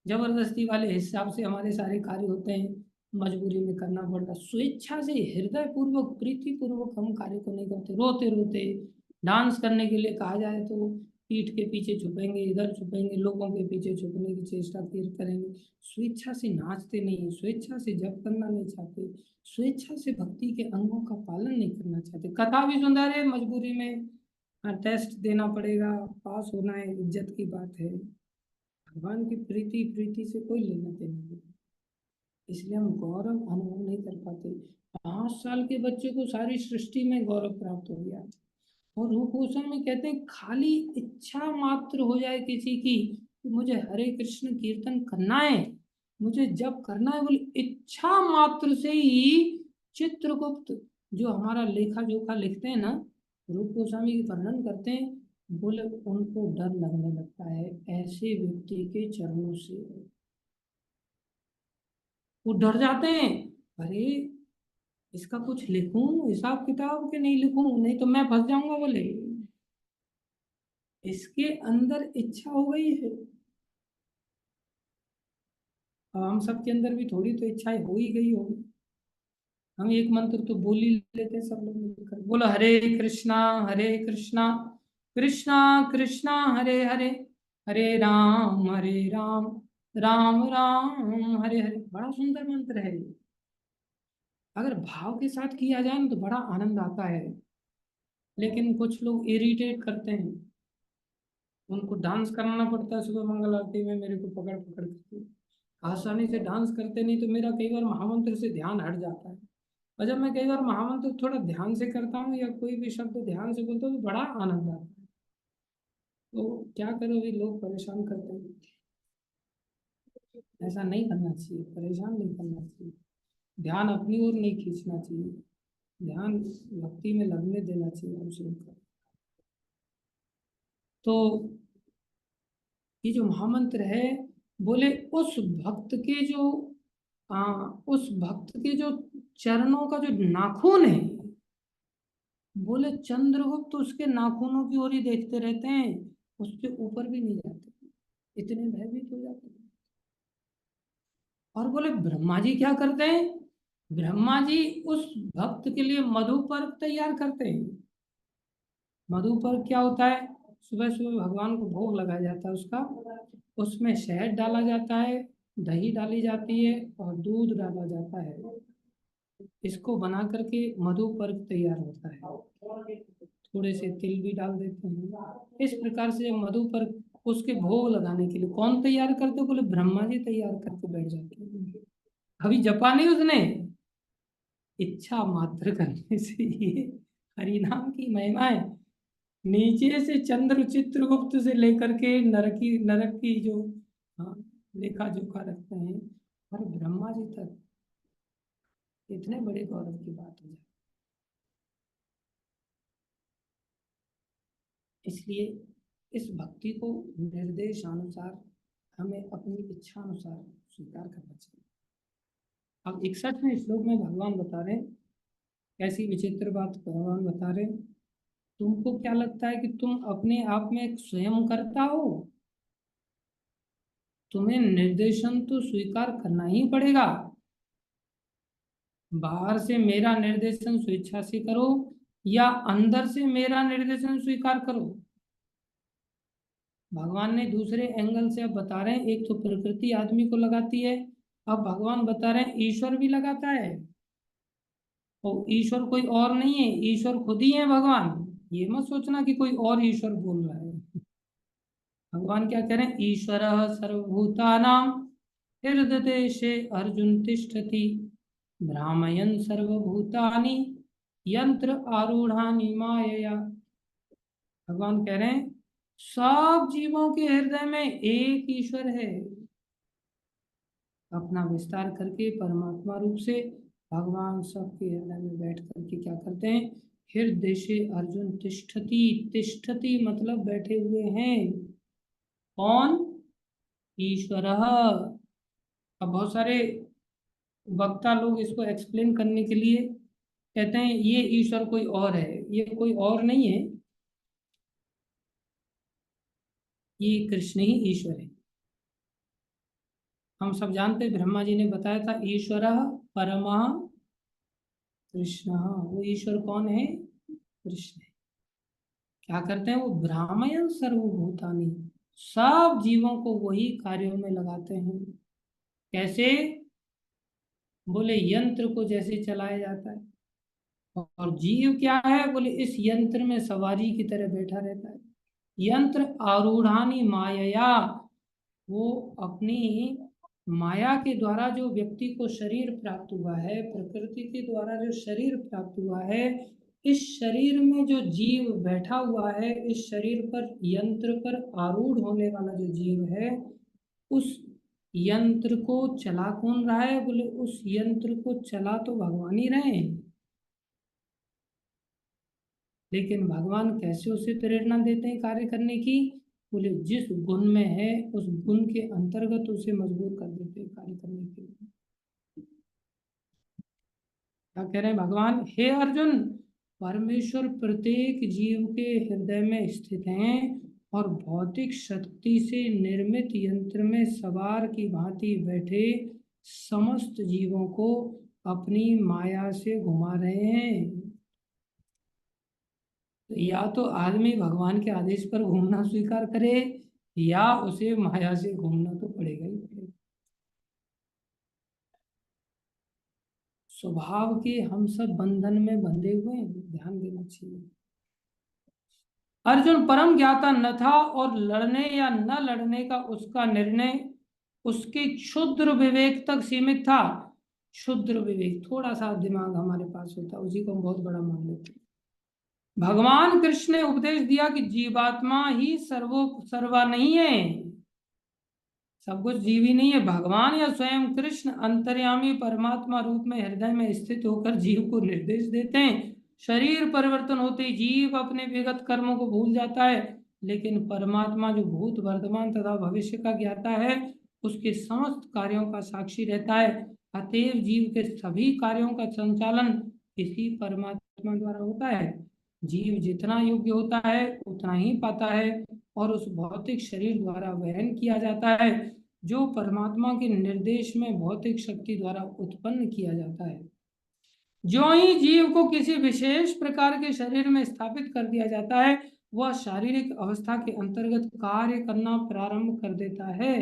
जबरदस्ती वाले हिसाब से हमारे सारे कार्य होते हैं, मजबूरी में करना पड़ता, स्वेच्छा से हृदय पूर्वक प्रीति पूर्वक हम कार्य को नहीं करते, रोते रोते डांस करने के लिए कहा जाए तो पीठ के पीछे छुपेंगे, इधर छुपेंगे, लोगों के पीछे छुपने की चेष्टा करेंगे, स्वेच्छा से नाचते नहीं, स्वेच्छा से जप करना नहीं चाहते, स्वेच्छा से भक्ति के अंगों का पालन नहीं करना चाहते, कथा भी सुंदर है, मजबूरी में हाँ, टेस्ट देना पड़ेगा, पास होना है, इज्जत की बात है, भगवान की प्रीति प्रीति से कोई लेना देना नहीं, इसलिए हम गौरव अनुभव नहीं कर पाते। 5 साल के बच्चे को सारी सृष्टि में गौरव प्राप्त हो गया। और रूप गोस्वामी कहते हैं खाली इच्छा मात्र हो जाए किसी की कि मुझे हरे कृष्ण कीर्तन करना है, मुझे जब करना है, बोले इच्छा मात्र से ही चित्रगुप्त जो हमारा लेखा जोखा लिखते हैं ना, रूप गोस्वामी की वर्णन करते हैं, बोले उनको डर लगने लगता है ऐसे व्यक्ति के चरणों से, वो डर जाते हैं, अरे इसका कुछ लिखूं हिसाब किताब के नहीं लिखूं, नहीं तो मैं फंस जाऊंगा, बोले इसके अंदर इच्छा हो गई है। अब हम सबके अंदर भी थोड़ी तो इच्छाएं हो ही गई होगी, हम एक मंत्र तो बोल ही लेते हैं सब लोग मिलकर, बोलो हरे कृष्णा कृष्णा कृष्णा हरे हरे, हरे राम राम राम हरे हरे। बड़ा सुंदर मंत्र है ये, अगर भाव के साथ किया जाए ना तो बड़ा आनंद आता है, लेकिन कुछ लोग इरिटेट करते हैं, उनको डांस कराना पड़ता है सुबह मंगल आरती में, मेरे को पकड़ पकड़ के आसानी से डांस करते नहीं तो मेरा कई बार महामंत्र से ध्यान हट जाता है, और जब मैं कई बार महामंत्र थोड़ा ध्यान से करता हूँ या कोई भी शब्द ध्यान से बोलता हूँ तो बड़ा आनंद आता है। तो क्या करो, भी लोग परेशान करते हैं, ऐसा नहीं करना चाहिए, परेशान नहीं करना चाहिए, ध्यान अपनी ओर नहीं खींचना चाहिए, ध्यान भक्ति में लगने देना चाहिए दूसरों को। तो ये जो महामंत्र है, बोले उस भक्त के जो उस भक्त के जो चरणों का जो नाखून है, बोले चंद्रगुप्त उसके नाखूनों की ओर ही देखते रहते हैं, उसके ऊपर भी नहीं जाते, इतने भयभीत हो जाते हैं। और बोले ब्रह्मा जी क्या करते हैं, ब्रह्मा जी उस भक्त के लिए मधु पर्क तैयार करते हैं। मधु पर्क क्या होता है, सुबह सुबह भगवान को भोग लगाया जाता है उसका, उसमें शहद डाला जाता है, दही डाली जाती है और दूध डाला जाता है, इसको बना करके मधु पर्क तैयार होता है, थोड़े से तिल भी डाल देते हैं, इस प्रकार से मधु पर्क उसके भोग लगाने के लिए कौन तैयार करते, बोले ब्रह्मा जी तैयार करके बैठ जाते हैं। अभी जपा नहीं उसने, इच्छा मात्र करने से ये हरि नाम की महिमा है। नीचे से चंद्र चित्रगुप्त से लेकर के नरक की जो हाँ, लेखा जोखा रखते हैं, और ब्रह्मा जी तक, इतने बड़े गौरव की बात हो जाए। इसलिए इस भक्ति को निर्देशानुसार हमें अपनी इच्छा अनुसार स्वीकार करना चाहिए। अब 61वें श्लोक में भगवान बता रहे हैं, कैसी विचित्र बात भगवान बता रहे हैं, तुमको क्या लगता है कि तुम अपने आप में एक स्वयं करता हो, तुम्हें निर्देशन तो स्वीकार करना ही पड़ेगा, बाहर से मेरा निर्देशन स्वेच्छा से करो या अंदर से मेरा निर्देशन स्वीकार करो। भगवान ने दूसरे एंगल से अब बता रहे हैं, एक तो प्रकृति आदमी को लगाती है, अब भगवान बता रहे हैं ईश्वर भी लगाता है। तो ईश्वर कोई और नहीं है, ईश्वर खुद ही है भगवान। ये मत सोचना कि कोई और ईश्वर बोल रहा है। भगवान क्या कह रहे हैं, ईश्वर सर्वभूतानां हृदयदेशे अर्जुन तिष्ठति भ्रामयन् सर्वभूतानि यंत्र आरूढ़ानि मायया। भगवान कह रहे हैं सब जीवों के हृदय में एक ईश्वर है। अपना विस्तार करके परमात्मा रूप से भगवान सबके हृदय में बैठ करके क्या करते हैं, हृदय से अर्जुन तिष्ठति। तिष्ठति मतलब बैठे हुए हैं। कौन? ईश्वर। अब बहुत सारे वक्ता लोग इसको एक्सप्लेन करने के लिए कहते हैं ये ईश्वर कोई और है। ये कोई और नहीं है, ये कृष्ण ही ईश्वर है। हम सब जानते हैं, ब्रह्मा जी ने बताया था ईश्वर परमः कृष्ण। वो ईश्वर कौन है? कृष्ण है। क्या करते हैं वो? भ्रामयन् सर्वभूतानि, सब जीवों को वही कार्यों में लगाते हैं। कैसे? बोले यंत्र को जैसे चलाया जाता है। और जीव क्या है? बोले इस यंत्र में सवारी की तरह बैठा रहता है। यंत्र आरूढ़ानी मायया, वो अपनी माया के द्वारा जो व्यक्ति को शरीर प्राप्त हुआ है, प्रकृति के द्वारा जो शरीर प्राप्त हुआ है, इस शरीर में जो जीव बैठा हुआ है, इस शरीर पर यंत्र पर आरूढ़ होने वाला जो जीव है, उस यंत्र को चला कौन रहा है? बोले उस यंत्र को चला तो भगवान ही रहे हैं। लेकिन भगवान कैसे उसे प्रेरणा देते हैं कार्य करने की? बोले जिस गुण में है उस गुण के अंतर्गत उसे मजबूर कर देते हैं कार्य करने के लिए। क्या कह रहे हैं भगवान? हे अर्जुन, परमेश्वर प्रत्येक जीव के हृदय में स्थित हैं और भौतिक शक्ति से निर्मित यंत्र में सवार की भांति बैठे समस्त जीवों को अपनी माया से घुमा रहे हैं। तो या तो आदमी भगवान के आदेश पर घूमना स्वीकार करे या उसे माया से घूमना तो पड़ेगा ही पड़ेगा। स्वभाव के हम सब बंधन में बंधे हुए हैं, ध्यान देना चाहिए। अर्जुन परम ज्ञाता न था और लड़ने या न लड़ने का उसका निर्णय उसके क्षुद्र विवेक तक सीमित था। क्षुद्र विवेक, थोड़ा सा दिमाग हमारे पास होता है, उसी को हम बहुत बड़ा मान लेते हैं। भगवान कृष्ण ने उपदेश दिया कि जीवात्मा ही सर्वा नहीं है, सब कुछ जीव ही नहीं है। भगवान या स्वयं कृष्ण अंतर्यामी परमात्मा रूप में हृदय में स्थित होकर जीव को निर्देश देते हैं। शरीर परिवर्तन होते ही जीव अपने विगत कर्मों को भूल जाता है, लेकिन परमात्मा जो भूत वर्तमान तथा भविष्य का ज्ञाता है, उसके समस्त कार्यों का साक्षी रहता है। अतएव जीव के सभी कार्यों का संचालन इसी परमात्मा द्वारा होता है। जीव जितना योग्य होता है उतना ही पाता है और उस भौतिक शरीर द्वारा वहन किया जाता है जो परमात्मा के निर्देश में भौतिक शक्ति द्वारा उत्पन्न किया जाता है। जो ही जीव को किसी विशेष प्रकार के शरीर में स्थापित कर दिया जाता है, वह शारीरिक अवस्था के अंतर्गत कार्य करना प्रारंभ कर देता है।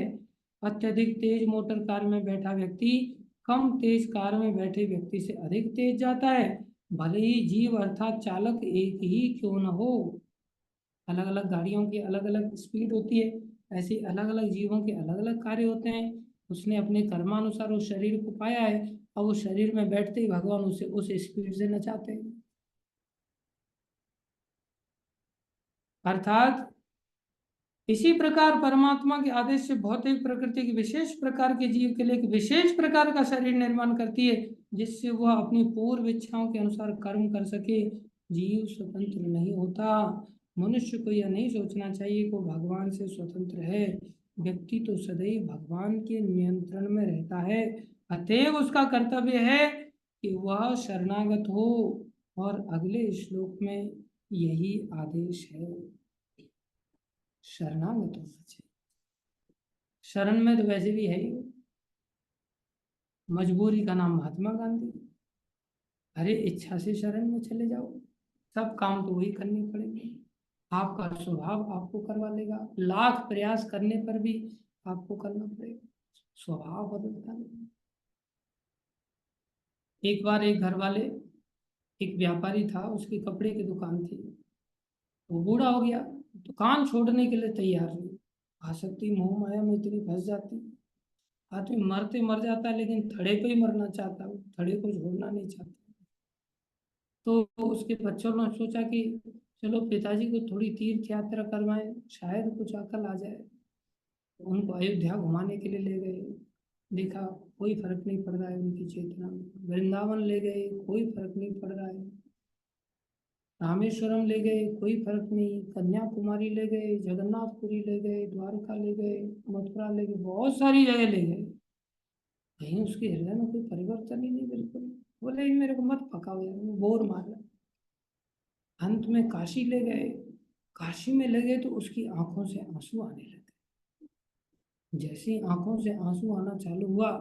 अत्यधिक तेज मोटर कार में बैठा व्यक्ति कम तेज कार में बैठे व्यक्ति से अधिक तेज जाता है, भले ही जीव अर्थात चालक एक ही क्यों न हो। अलग अलग गाड़ियों की अलग अलग स्पीड होती है, ऐसे अलग अलग जीवों के अलग अलग कार्य होते हैं। उसने अपने कर्मानुसार उस शरीर को पाया है, और उस शरीर में बैठते ही भगवान उसे उस स्पीड से नचाते हैं। अर्थात इसी प्रकार परमात्मा के आदेश से भौतिक प्रकृति की विशेष प्रकार के जीव के लिए एक विशेष प्रकार का शरीर निर्माण करती है, जिससे वह अपनी पूर्व इच्छाओं के अनुसार कर्म कर सके। जीव स्वतंत्र नहीं होता। मनुष्य को यह नहीं सोचना चाहिए कि भगवान से स्वतंत्र है। व्यक्ति तो सदैव भगवान के नियंत्रण में रहता है। अतएव उसका कर्तव्य है कि वह शरणागत हो, और अगले श्लोक में यही आदेश है, शरणागत होना चाहिए। शरण में तो वैसे भी है ही, मजबूरी का नाम महात्मा गांधी। अरे इच्छा से शरण में चले जाओ, सब काम तो वही करने पड़ेंगे। आपका स्वभाव आपको करवा लेगा, लाख प्रयास करने पर भी आपको करना पड़ेगा, स्वभाव बदलता नहीं। एक बार एक घर वाले, एक व्यापारी था, उसकी कपड़े की दुकान थी। वो बूढ़ा हो गया, दुकान छोड़ने के लिए तैयार नहीं। आसक्ति मोह माया में इतनी फंस जाती, आदमी मरते मर जाता है लेकिन थड़े पे ही मरना चाहता है, वो थड़े को छोड़ना नहीं चाहता। तो उसके बच्चों ने सोचा कि चलो पिताजी को थोड़ी तीर्थ यात्रा करवाएं, शायद कुछ अकल आ जाए। उनको अयोध्या घुमाने के लिए ले गए, देखा कोई फर्क नहीं पड़ रहा है उनकी चेतना में। वृंदावन ले गए, कोई फर्क नहीं पड़ रहा है। रामेश्वरम ले गए, कोई फर्क नहीं। कन्याकुमारी ले गए, जगन्नाथपुरी ले गए, द्वारका ले गए, मथुरा ले गए, बहुत सारी जगह ले गए। कहीं उसके हृदय में कोई परिवर्तन ही नहीं, बिल्कुल। बोले मेरे को मत पकाओ यार, वो बोर मार रहा है। अंत में काशी ले गए। काशी में ले गए तो उसकी आंखों से आंसू आने लगे। जैसे ही आंखों से आंसू आना चालू हुआ,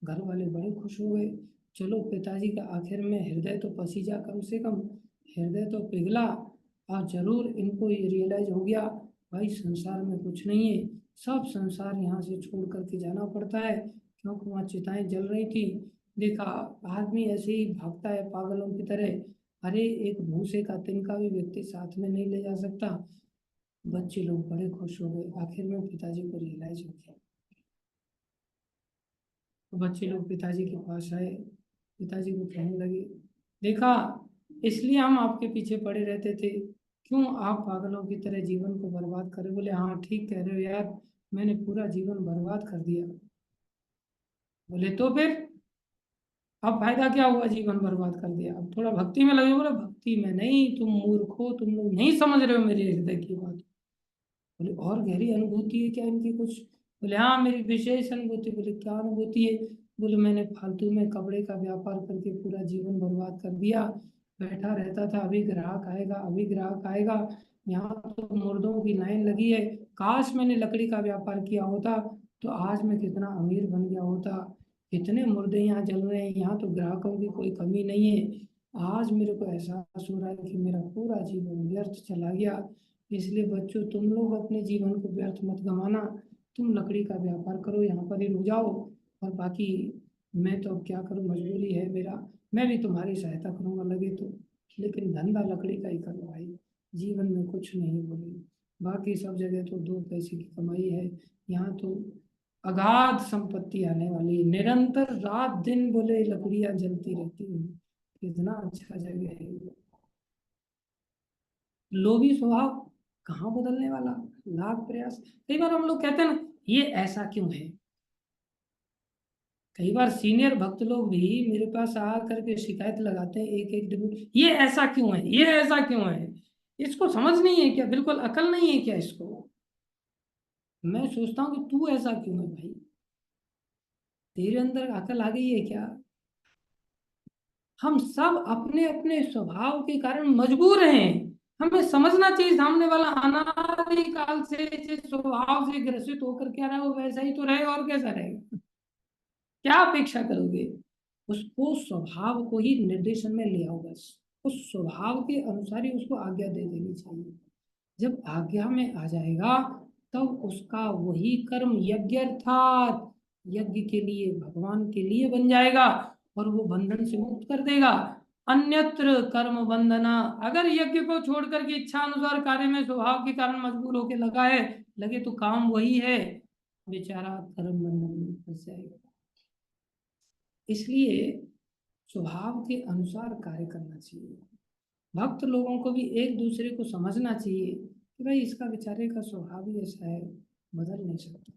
घर वाले बड़े खुश हो गए। चलो पिताजी का आखिर में हृदय तो पसीजा, कम से कम हृदय तो पिघला। और जरूर इनको ये रियलाइज हो गया, भाई संसार में कुछ नहीं है, सब संसार यहाँ से छोड़ करके जाना पड़ता है। क्योंकि वहाँ चिताएं जल रही थी। देखा, आदमी ऐसे ही भागता है पागलों की तरह। अरे एक भूसे का तिनका भी व्यक्ति साथ में नहीं ले जा सकता। बच्चे लोग बड़े खुश हो गए, आखिर में पिताजी को रियलाइज हो गया। तो बच्चे लोग पिताजी के पास आए, पिताजी को कहने लगे, देखा, इसलिए हम आपके पीछे पड़े रहते थे, क्यों आप पागलों की तरह जीवन को बर्बाद करे। बोले हाँ ठीक कह रहे हो यार, मैंने पूरा जीवन बर्बाद कर दिया। बोले तो फिर अब फायदा क्या हुआ, जीवन बर्बाद कर दिया, अब थोड़ा भक्ति में लगे। बोले भक्ति में नहीं, तुम मूर्ख हो, तुम लोग नहीं समझ रहे हो मेरे हृदय की बात। बोले और गहरी अनुभूति है क्या इनकी कुछ। बोले हाँ मेरी विशेष अनुभूति। बोले क्या अनुभूति है। बोले मैंने फालतू में कपड़े का व्यापार करके पूरा जीवन बर्बाद कर दिया। बैठा रहता था, अभी ग्राहक आएगा, अभी ग्राहक आएगा। यहाँ तो मुर्दों की लाइन लगी है। काश मैंने लकड़ी का व्यापार किया होता तो आज मैं कितना अमीर बन गया होता। इतने मुर्दे यहाँ जल रहे हैं, यहाँ तो ग्राहकों की कोई कमी नहीं है। आज मेरे को एहसास हो रहा है कि मेरा पूरा जीवन व्यर्थ चला गया। इसलिए बच्चों, तुम लोग अपने जीवन को व्यर्थ मत गंवाना। तुम लकड़ी का व्यापार करो, यहाँ पर ही रुक जाओ। और बाकी मैं तो अब क्या करूँ, मजबूरी है मेरा। मैं भी तुम्हारी सहायता करूंगा लगे तो, लेकिन धंधा लकड़ी का ही करो भाई, जीवन में कुछ नहीं बोले। बाकी सब जगह तो दो पैसे की कमाई है, यहाँ तो अगाध संपत्ति आने वाली है। निरंतर रात दिन बोले लकड़ियां जलती रहती हैं। कितना अच्छा जगह है ये। लोभी स्वभाव कहाँ बदलने वाला, लाख प्रयास। कई बार हम लोग कहते हैं ना, ये ऐसा क्यों है। कई बार सीनियर भक्त लोग भी मेरे पास आ करके शिकायत लगाते हैं, एक एक दिन, ये ऐसा क्यों है, ये ऐसा क्यों है। इसको समझ नहीं है क्या, बिल्कुल अकल नहीं है क्या इसको। मैं सोचता हूँ कि तू ऐसा क्यों है भाई, तेरे अंदर अकल आ गई है क्या। हम सब अपने अपने स्वभाव के कारण मजबूर हैं। हमें समझना चाहिए सामने वाला अनादि काल से जिस स्वभाव से ग्रसित होकर क्या रहा है वो वैसा ही तो रहेगा, और कैसा रहेगा। क्या अपेक्षा करोगे। उसको स्वभाव को ही निर्देशन में ले आओ बस। उस स्वभाव के अनुसार ही उसको आज्ञा दे देनी चाहिए। जब आज्ञा में आ जाएगा तब उसका वही कर्म यज्ञ अर्थात यज्ञ के लिए, भगवान के लिए बन जाएगा, और वो बंधन से मुक्त कर देगा। अन्यत्र कर्म बंधना, अगर यज्ञ को छोड़ करके इच्छा अनुसार कार्य में स्वभाव के कारण मजबूर होके लगा है, लगे तो काम वही है, बेचारा कर्म बंधन में फंस जाएगा। इसलिए स्वभाव के अनुसार कार्य करना चाहिए। भक्त लोगों को भी एक दूसरे को समझना चाहिए कि भाई इसका बेचारे का स्वभाव ही ऐसा है, बदल नहीं सकता।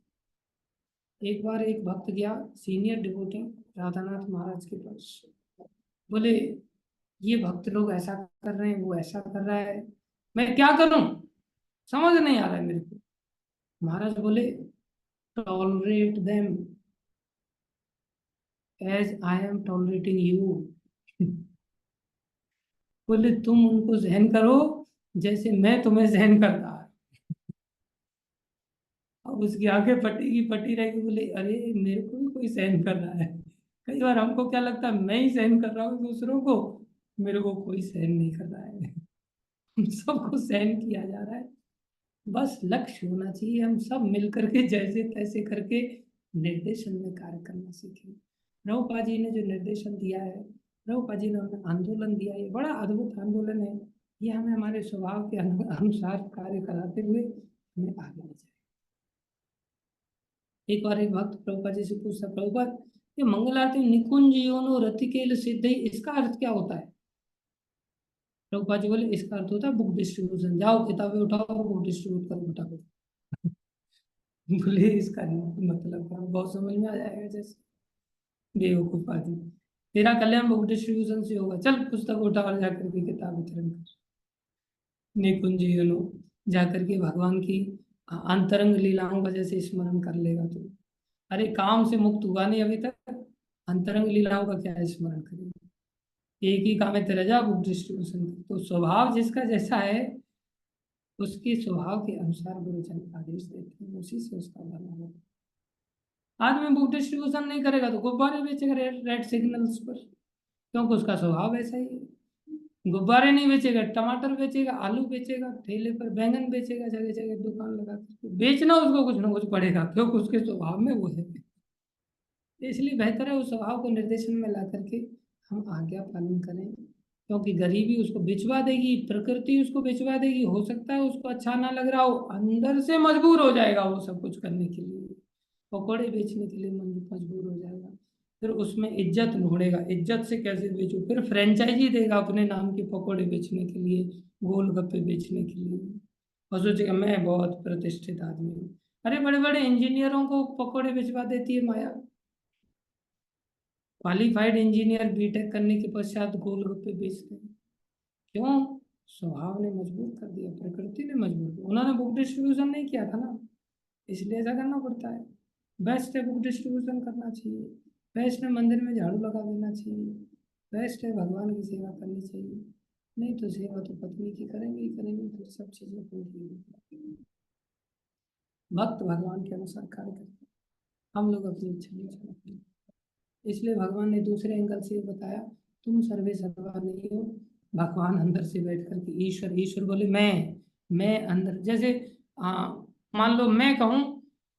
एक बार एक भक्त गया सीनियर डिवोटी राधानाथ महाराज के पास। बोले ये भक्त लोग ऐसा कर रहे हैं, वो ऐसा कर रहा है, मैं क्या करूं, समझ नहीं आ रहा है मेरे को। महाराज बोले tolerate them as I am tolerating you. बोले तुम उनको सहन करो जैसे मैं तुम्हें सहन कर रहा है। अब उसकी आंखें फटी की फटी रहेगी। बोले अरे मेरे को भी कोई सहन कर रहा है, कई बार हमको क्या लगता है, मैं ही सहन कर रहा हूँ दूसरों को, मेरे को कोई सहन नहीं कर रहा है। हम सबको सहन किया जा रहा है। बस लक्ष्य होना चाहिए, हम सब मिल करके जैसे तैसे करके निर्देशन में कार्य करना सीखें। प्रभुपा जी ने जो निर्देशन दिया है, प्रभुपा जी ने हमें आंदोलन दिया, ये बड़ा अद्भुत आंदोलन है। ये हमें हमारे स्वभाव के अनुसार कार्य कराते हुए हमें आगे ले जाए। एक बार एक भक्त प्रभुपा जी से पूछता, प्रभुपा ये मंगल आरती निकुंज योनो रतिकेल सिद्धि, इसका अर्थ क्या होता है? प्रभुपा जी बोले, इसका अर्थ होता है बुक डिस्ट्रीब्यूशन, जाओ किताबें उठाओ, बुक डिस्ट्रीब्यूट करो फटाफट। बोले इसका मतलब क्या? बहुत समझ में आ जाएगा जैसे बेवकूफ आदमी, तेरा कल्याण बुक डिस्ट्रीब्यूशन से होगा, चल पुस्तक उठा और जाकर के किताब वितरण कर। निकुंज योनो, जाकर के भगवान की अंतरंग लीलाओं का जैसे स्मरण कर लेगा तो। अरे काम से मुक्त हुआ नहीं अभी तक, अंतरंग लीलाओं का क्या स्मरण करेगा? एक ही काम है तेरा, जा बुक डिस्ट्रीब्यूशन। तो स्वभाव जिसका जैसा है, उसके स्वभाव के अनुसार गुरुजन आदेश देते हैं, उसी से उसका भला होता है। आदमी बुक डिस्ट्रीब्यूशन नहीं करेगा तो गुब्बारे बेचेगा रेड सिग्नल्स पर, क्योंकि उसका स्वभाव ऐसा ही है। गुब्बारे नहीं बेचेगा, टमाटर बेचेगा, आलू बेचेगा, ठेले पर बैंगन बेचेगा, जगह जगह दुकान लगा करके बेचना उसको कुछ ना कुछ पड़ेगा, क्योंकि उसके स्वभाव में वो है। इसलिए बेहतर है उस स्वभाव को निर्देशन में ला करके हम आज्ञा पालन करें, क्योंकि गरीबी उसको बिचवा देगी, प्रकृति उसको बिचवा देगी, हो सकता है उसको अच्छा ना लग रहा हो, अंदर से मजबूर हो जाएगा वो सब कुछ करने के लिए, पकौड़े बेचने के लिए मजबूर हो जाएगा। फिर उसमें इज्जत ढूंढेगा, इज्जत से कैसे बेचूं, फिर फ्रेंचाइजी देगा अपने नाम के पकौड़े बेचने के लिए, गोलगप्पे बेचने के लिए, और सोचेगा मैं बहुत प्रतिष्ठित आदमी हूँ। अरे बड़े बड़े इंजीनियरों को पकौड़े बेचवा देती है माया। क्वालिफाइड इंजीनियर बीटेक करने के पश्चात गोलगप्पे बेचते हैं, क्यों? स्वभाव ने मजबूर कर दिया, प्रकृति ने मजबूर किया, उन्होंने बुक डिस्ट्रीब्यूशन नहीं किया था ना, इसलिए ऐसा करना पड़ता है। बेस्ट है बुक डिस्ट्रीब्यूशन करना चाहिए, बेस्ट है मंदिर में झाड़ू लगा देना चाहिए, बेस्ट है भगवान की सेवा करनी चाहिए। नहीं तो सेवा तो पत्नी की करेंगे ही करेंगे, फिर सब चीजें होंगी। भक्त भगवान के अनुसार कार्य करते हैं, हम लोग अपनी इच्छा नहीं चलाते। इसलिए भगवान ने दूसरे एंगल से बताया, तुम सर्वे सर्वा नहीं हो, भगवान अंदर से बैठ करके, ईश्वर, ईश्वर बोले मैं अंदर जैसे, मान लो मैं कहूं,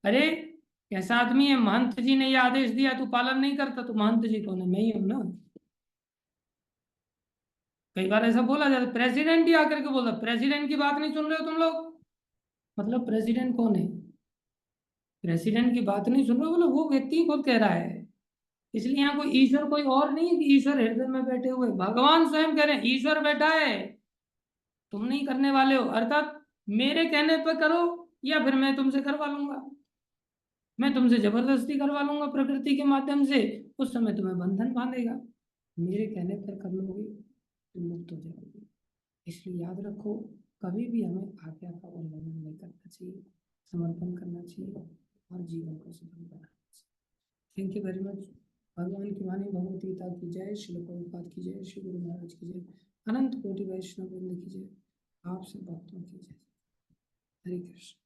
अरे कैसा आदमी है, महंत जी ने ये आदेश दिया तू पालन नहीं करता, तो महंत जी कौन है? मैं ही हूं ना। कई बार ऐसा बोला जाता है, प्रेसिडेंट ही आकर के बोला, प्रेसिडेंट की बात नहीं सुन रहे हो तुम लोग, मतलब प्रेसिडेंट कौन है? प्रेसिडेंट की बात नहीं सुन रहे हो, बोलो वो व्यक्ति खुद कह रहा है। इसलिए यहाँ कोई ईश्वर कोई और नहीं है कि ईश्वर हृदय में बैठे हुए, भगवान स्वयं कह रहे हैं ईश्वर बैठा है, तुम नहीं करने वाले हो, अर्थात मेरे कहने पर करो, या फिर मैं तुमसे करवा लूंगा, मैं तुमसे जबरदस्ती करवा लूंगा प्रकृति के माध्यम से, उस समय तुम्हें बंधन बांधेगा, मेरे कहने पर कर लोगे तुम मुक्त हो जाओगे। इसलिए याद रखो, कभी भी हमें आज्ञा का उल्लंघन नहीं करना चाहिए, समर्पण करना चाहिए और जीवन को सफल बनाना चाहिए। Thank you very much. भगवान की वाणी भगवत गीता की जय, श्री प्रभुपाद की जय, श्री गुरु महाराज की जय, अनंत कोटि वैष्णव वृंद की जय, आप सब भक्तों की जय। हरे कृष्ण।